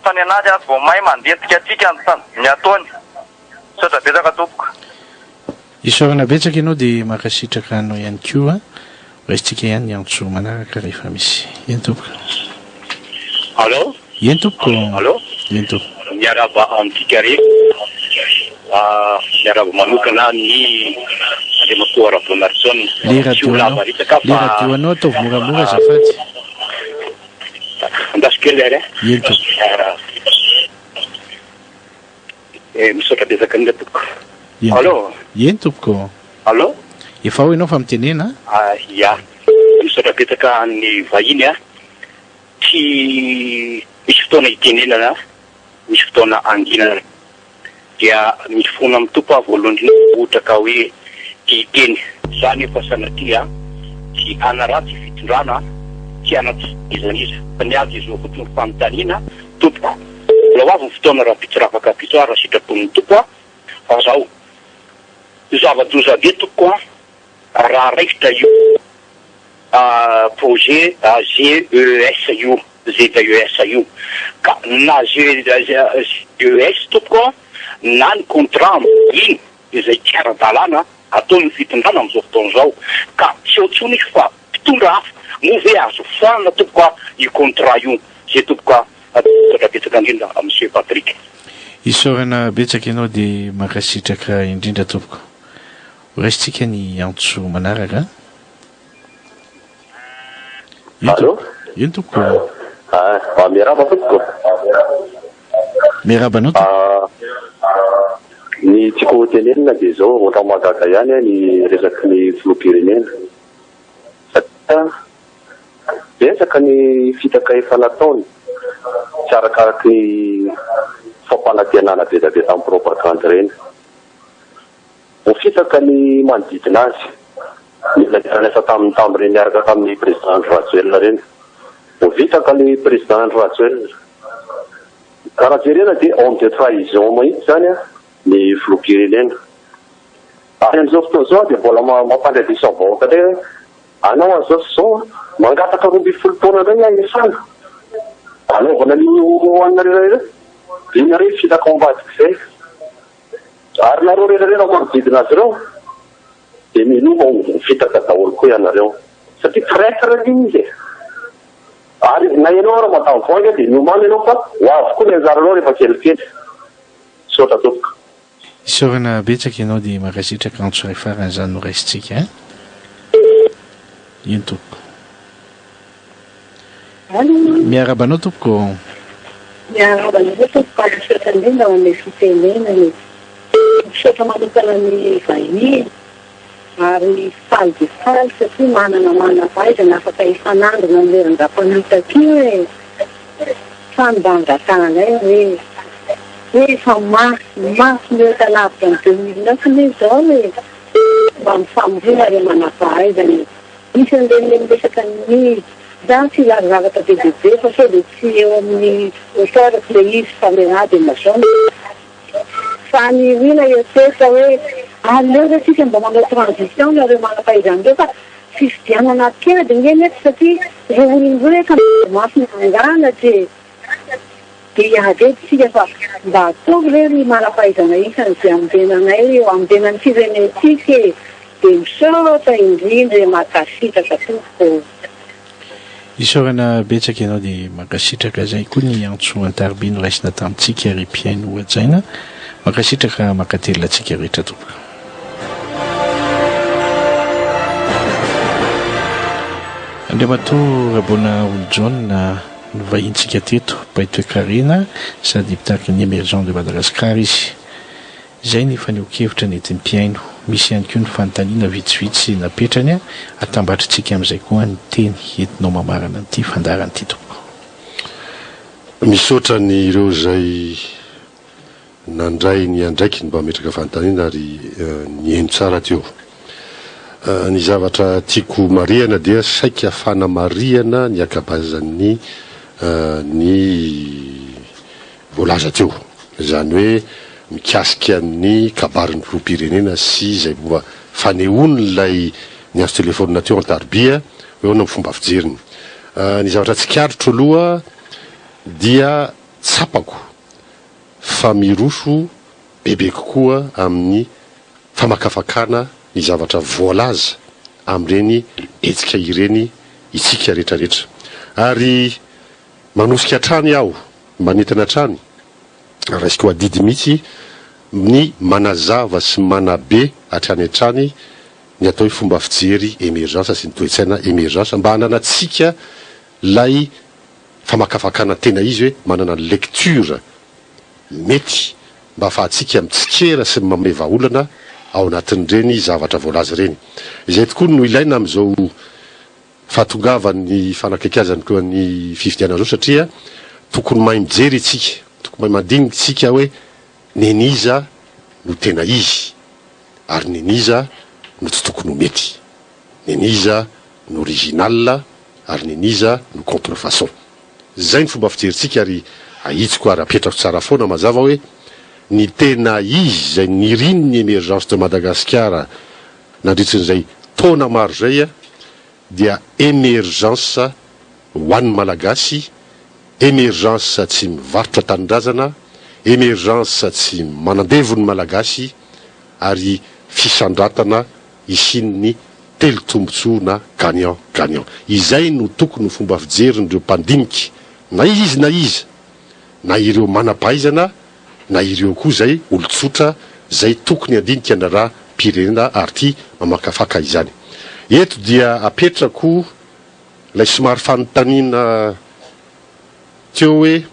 Fa ny anazy azy vao mahay mandetika atsika ny ataony. Saotra betsaka tompoko. Isaorana betsaka ianao dia makasitraka anao ihany koa. Raisitsika ihany antso manaraka rehefa misy. Eny tompoko. Allô? Eny tompoko. Allô? Eny tompoko. Miaraba amintsika rehetra. Miaraba manokana ny Andriamatoa Ravlonarisson. Le radio anao ataovy moramora azafady. Andasikely ary. Eny tompoko. Misaotra betsaka ny tompoko. Allô? Eny tompoko. Allô? Efa ho ianao fa mitenena? Ya. Misaotra betsaka ny vahiny tsy misy fotoana hitenenana, misy fotoana anginana. Dia misy foana amin'ny tompo voalohany ohatra ka hoe hiteny. Izany efa sanatria tsy anaratsy fitondrana, tsy anatsizaniza. Fa ny azy izy fotony fanontaniana tompoko. Mbola avy ny fotoana raha pitsirafaka pitsy raha sitrapon'ny tompo fa zao. Zava-doza be tompoko raha raikitra io projet GES io ka na GES tompoko na ny contrat iny izay tsy ara-dalàna ataony fitondrana amin'izao fotoana izao ka tsy ohatsony fa mpitondra hafa move azo foana tompoko io contrat io zay tompoko totra betsaka indrindra monsieur Patrick. Isaorana betsaka ianao dia makasitraka indrindra tompoko. Raisitsika ny antso manaraka. Allô? Eny tompoko. Miaraba tompoko. Miaraba anao tompoko. Ny tiako hotenenina dia zao ohatra mahagaga ihany ny resaky ny filoham-pirenena. Satria betsaka ny fitaka efa nataony tsy arakaraky ny fampanantenana betabe tamin'ny propagande reny. Fitaka ny manodidina azy. Niladirana tamin'ny niaraka tamin'ny président Rajoelina reny. Vitaka ny président Rajoelina. Karaha jerena dia homme de trahison mahitsy zany ny filoham-pirenena. Ary amin'izao fotoana izao dia mbola mampandradisa vahoaka indray anao azao zao mangataka 12 taona indray esana. Anaovana an'io anareo dinare fitaka ao ambadika izay. Ary nareo rehetrarehetra manodidina azy ireo dia miloma fitaka daholo koa ianareo satria traître izy. Ary na ianao raha matany voanga dia miomana ianao fa ho avy koa ny anjaranao rehefa kelikely. Saotra tompoko. Isaorana betsaka ianao dia makasitraka antso rehefa faran'izany no raisitsika. Eny tompoko. Miaraba anao tompoko. Miaraba anao tompoko misaotra indrindra ho an'ilay fitenenana. Misaotra manokana ny vahiny ary faly dia faly satria manana fahaizana afaka ifanandro na mileran-dra-mpanitaka io hoe fandangatana hoe efa mafy mioka lavitra ny 2009 izao hoe mba mifamohina re mana fahaizana. Misy an'ireny miresaka ny da tsy lazaravatra bebe fa sao dia tsy eo amin'ny otarako le izy famena dia mazao fa ny mila esetra hoe aleo zay tsika mba manao transition nareo manam-pahaizana reo fa fifidianana kely dia nge mety satria re olon'ireo reka mafy mangana dia iady tsika fa mba ataovy re ry manam-pahaizana isany zay ambenanay eo ambenany firenetsika dia misaotra indrindra makasitraka tompoko isaorana betsaka ianao dia makasitraka zay koa ny antsoan-taribiny raisina tamintsika ry mpiaino ohajaina makasitraka makatelonantsika rehetra tompoko andriamatoa rabona olo-jaune novahintsika teto baitoekarena sady pitariky ny émergent de Madagascar izy zay ny faneho-kevitra nety mpiaino misy ihany koa ny fanontaniana vitsivitsy napetrany atambatritsika amin'izay koa ny teny entinao mamarana nyity fandarany ity tompoko misaotra ny ireo zay nandray ny andraiky mba metraka fanontaniana ary ny eno tsara teo ny zavatra tiako mariana dia saika afana mariana ny akabazan'ny ny voalaza teo zany hoe mikasika ny kabarin'ny filoham-pirenena sy zay momba fanehoan'ilay ny azo telefônina teo an-taribia hoe ona fomba fijeriny ny zavatra tsikarotro aloha dia tsapako fa miroso bebe kokoa amin'ny famakafakana ny zavatra voalaza amin'ireny etsika ireny itsika rehetrarehetra ary manosika trany aho manentana trany raisiko adidy mihitsy ny manazava sy manabe hatrany an-trany ny atao hoe fomba fijery émergence sy ny toe-tsaina émergence mba hananatsika lay famakafakana tena izy hoe manana lecture mety mba afahatsika mitsikera sy mamay vahaolana ao anatin'ireny zavatra voalaza reny izay tokoa no ilaina amin'izao fahatongavany fanakaikazany koa ny fifidiana zao satria tokony mahay mijery itsika tokony mahay mandiniky tsika hoe neniza no tena izy ary neniza no tsy tokony ho mety neniza no original ary neniza no contrefaçon zay ny fomba fijeritsika ary ahitsiko ary apetrako tsara foana mazava hoe ny tena izy zay niriny ny émergence de Madagascar nandritrin'izay taona maro zay dia émergence ho an'ny malagasy émergence tsy mivarotra tanindrazana émergence tsy manandevony malagasy ary fisandratana isin'ny telo tombontsoa gagnant gagnant izay no tokony ho fomba fijerindreo mpandiniky na izy na ireo manapahaizana na ireo koa zay olotsotra zay tokony andinika na raha pirenena ary ty mamakafaka izany eto dia apetrako lay somary fanontaniana teo hoe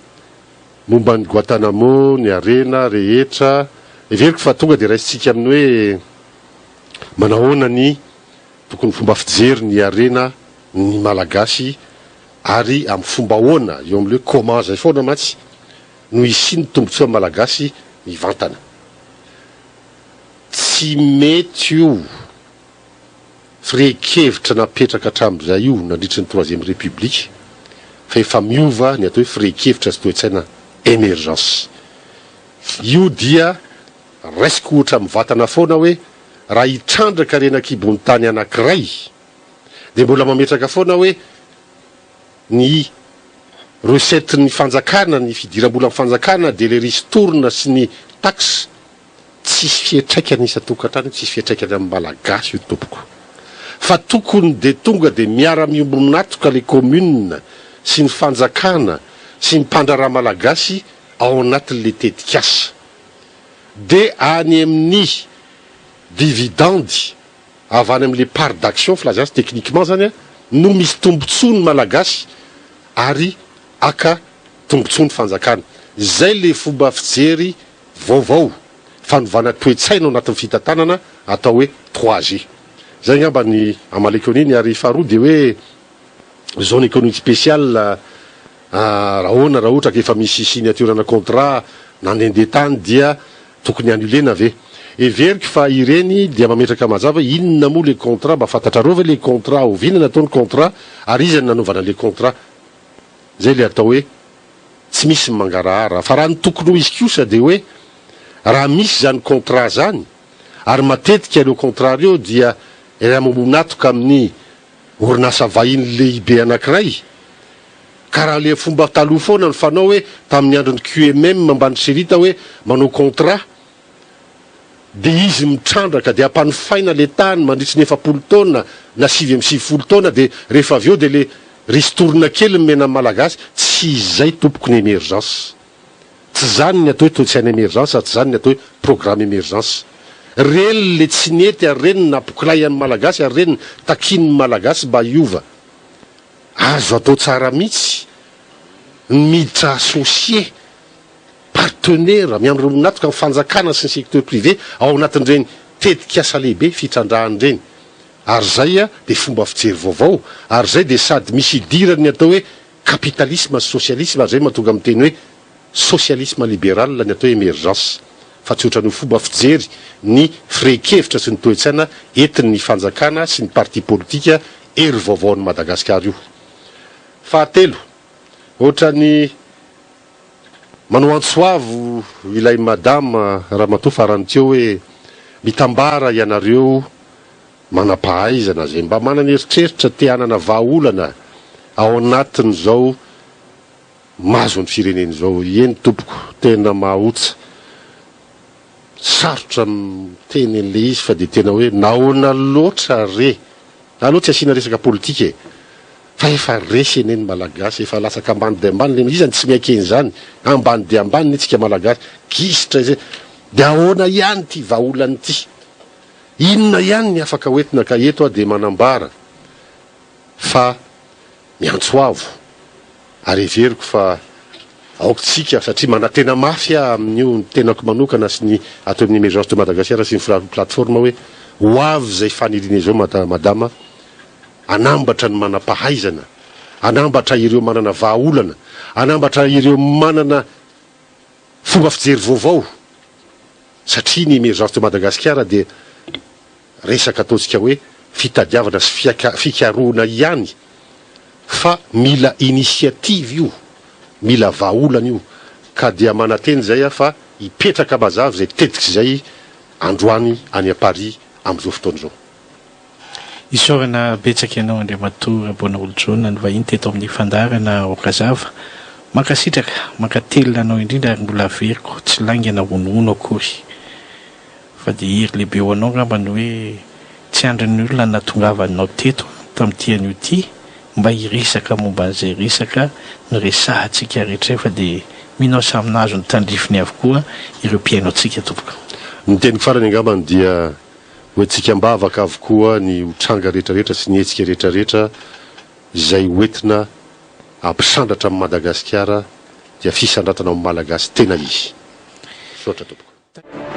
momba ny Guantanamo ny arena rehetra everiko fa tonga dia raisitsika amin'ny hoe manahoana ny tokony fomba fijery ny arena ny malagasy ary amin'ny fomba hoana eo amin'le hoe comment zay foana matsy no isiny tombotsoa malagasy mivantana tsy mety io firehikevitra napetraka hatramin'izay io nandritry ny 3e république fa efa miova ny atao hoe firehikevitra sy toe-tsaina émergence io dia raisiko ohatra mivantana foana hoe raha hitrandraka renakibony tany anankiray dia mbola mametraka foana hoe ny recette ny fanjakana ny fidiram-bola amin'ny fanjakana dia le ristourna sy ny taxe tsisy fietraikany isa-tokantrano tsisy fietraikany amin'ny malagasy io tompoko fa tokony dia tonga dia miara-miombonatoka le commune sy ny fanjakana sy ny mpandraraha malagasy ao anatin'le tetikasa dia any amin'ny dividendy avy any amin'le part d'action filazazy techniquement zany no misy tombontsoa ny malagasy ary aka tombontsoa ny fanjakana zay le fomba fijery vaovao fanovana toe-tsaina ao anatin'ny fitantanana atao hoe 3G zay ngamba ny amalekoniny ary faharoa dia hoe zone économique spéciale raha ohatra ka efa misy signature na contrat nandendeha tany dia tokony annulena ve everiko fa ireny dia mametraka mazava inona moa le contrat mba fantatrareo ve le contrat oviana nataony contrat ary izy ny nanaovana le contrat zay le atao hoe tsy misy mangarahara fa raha ny tokony ho izy kosa dia hoe raha misy zany contrat zany ary matetika ireo contrat reo dia mamonatoka amin'ny orinasa vahiny lehibe anankiray ka raha le fomba taloha foana ny fanao hoe tamin'ny andron'ny QMM ambany serita hoe manao contrat dia izy mitrandraka dia ampanofaina le tany mandritry ny 7 taona na 7 taona dia rehefa avy eo dia le ristourina kely mena malagasy tsy izay tompoko ny émergence tsy zany ny atao hoe toe-tsaina émergence tsy zany ny atao hoe programme émergence reny le tsy nety ary reny napoklay an'ny malagasy ary reny takin'ny malagasy mba hiova azo atao tsara mihitsy miditra associé partenaire miandro natoka ny fanjakana sy ny secteur privé ao anatin'ireny tetikasa lehibe fitrandrahany reny ary zay a dia fomba fijery vaovao ary zay dia sady misy idirany atao hoe capitalisme sy socialisme ary zay mahatonga amin'ny teny hoe socialisme libéral ny atao hoe émergence fa tsy ohatran'ny fomba fijery ny firekevitra sy ny toe-tsaina entin'ny fanjakana sy ny parti politika ery vaovaon'ny Madagasikara io. Fahatelo, ohatrany manao antsoavo ilay madama Ramatoa farany teo hoe mitambara ianareo manampahaizana zay mba manana eritreritra te hanana vahaolana ao anatin' zao mazo ny fireneny zao eny tompoko tena mahotsa sarotra teny an'le izy fa dia tena hoe nahoana loatra re na loatra asiana resaka politika fa efa resy eneny malagasy efa lasaka ambany dia ambany le izany tsy miaikeny zany ambany dia ambany netsika malagasy gisitra izay dia ahoana ihany ty vahaolany ty inona ihany ny afaka hoentina ka eto a dia manambara fa miantsoavo ary everiko fa aokotsika satria manatena mafy amin'io tenako manokana sy ny atao amin'ny émergence de Madagasikara sy ny plateforme hoe ho avy zay faniriny zao madama anambatra ny manampahaizana anambatra ireo manana vahaolana anambatra ireo manana fomba fijery vaovao satria ny émergence de Madagasikara dia resaka ataontsika hoe fitadiavana sy fikaroana ihany fa mila initiative io mila vahaolana io ka dia manateny zay fa hipetraka mazavy zay tetiky zay androany any a Paris amin'izao fotoana izao. Isaorana betsaka ianao Andriamatoa Bonaolojona ny vahiny teto amin'ny fandarana Okazava mankasitraka mankatelina anao indrindra ary mbola averiko tsy laingana onono akory fa dia hery lehibe ho anao ngambany hoe tsy andrin'ny olona natongavanao teto tamin'ity an'io ity mba hiresaka momba an'izay resaka ny resahantsika rehetra fa dia minao saminazo ny tandrifiny avokoa ireo mpiaino antsika tompoko. Ny teniko farany angambany dia hoentsika mba avaka avokoa ny hotranga rehetrarehetra sy ny hetsika rehetrarehetra izay hoentina ampisandratra amin'ny Madagasikara dia fisandratana amin'ny Malagasy tena izy. Soatra tompoko.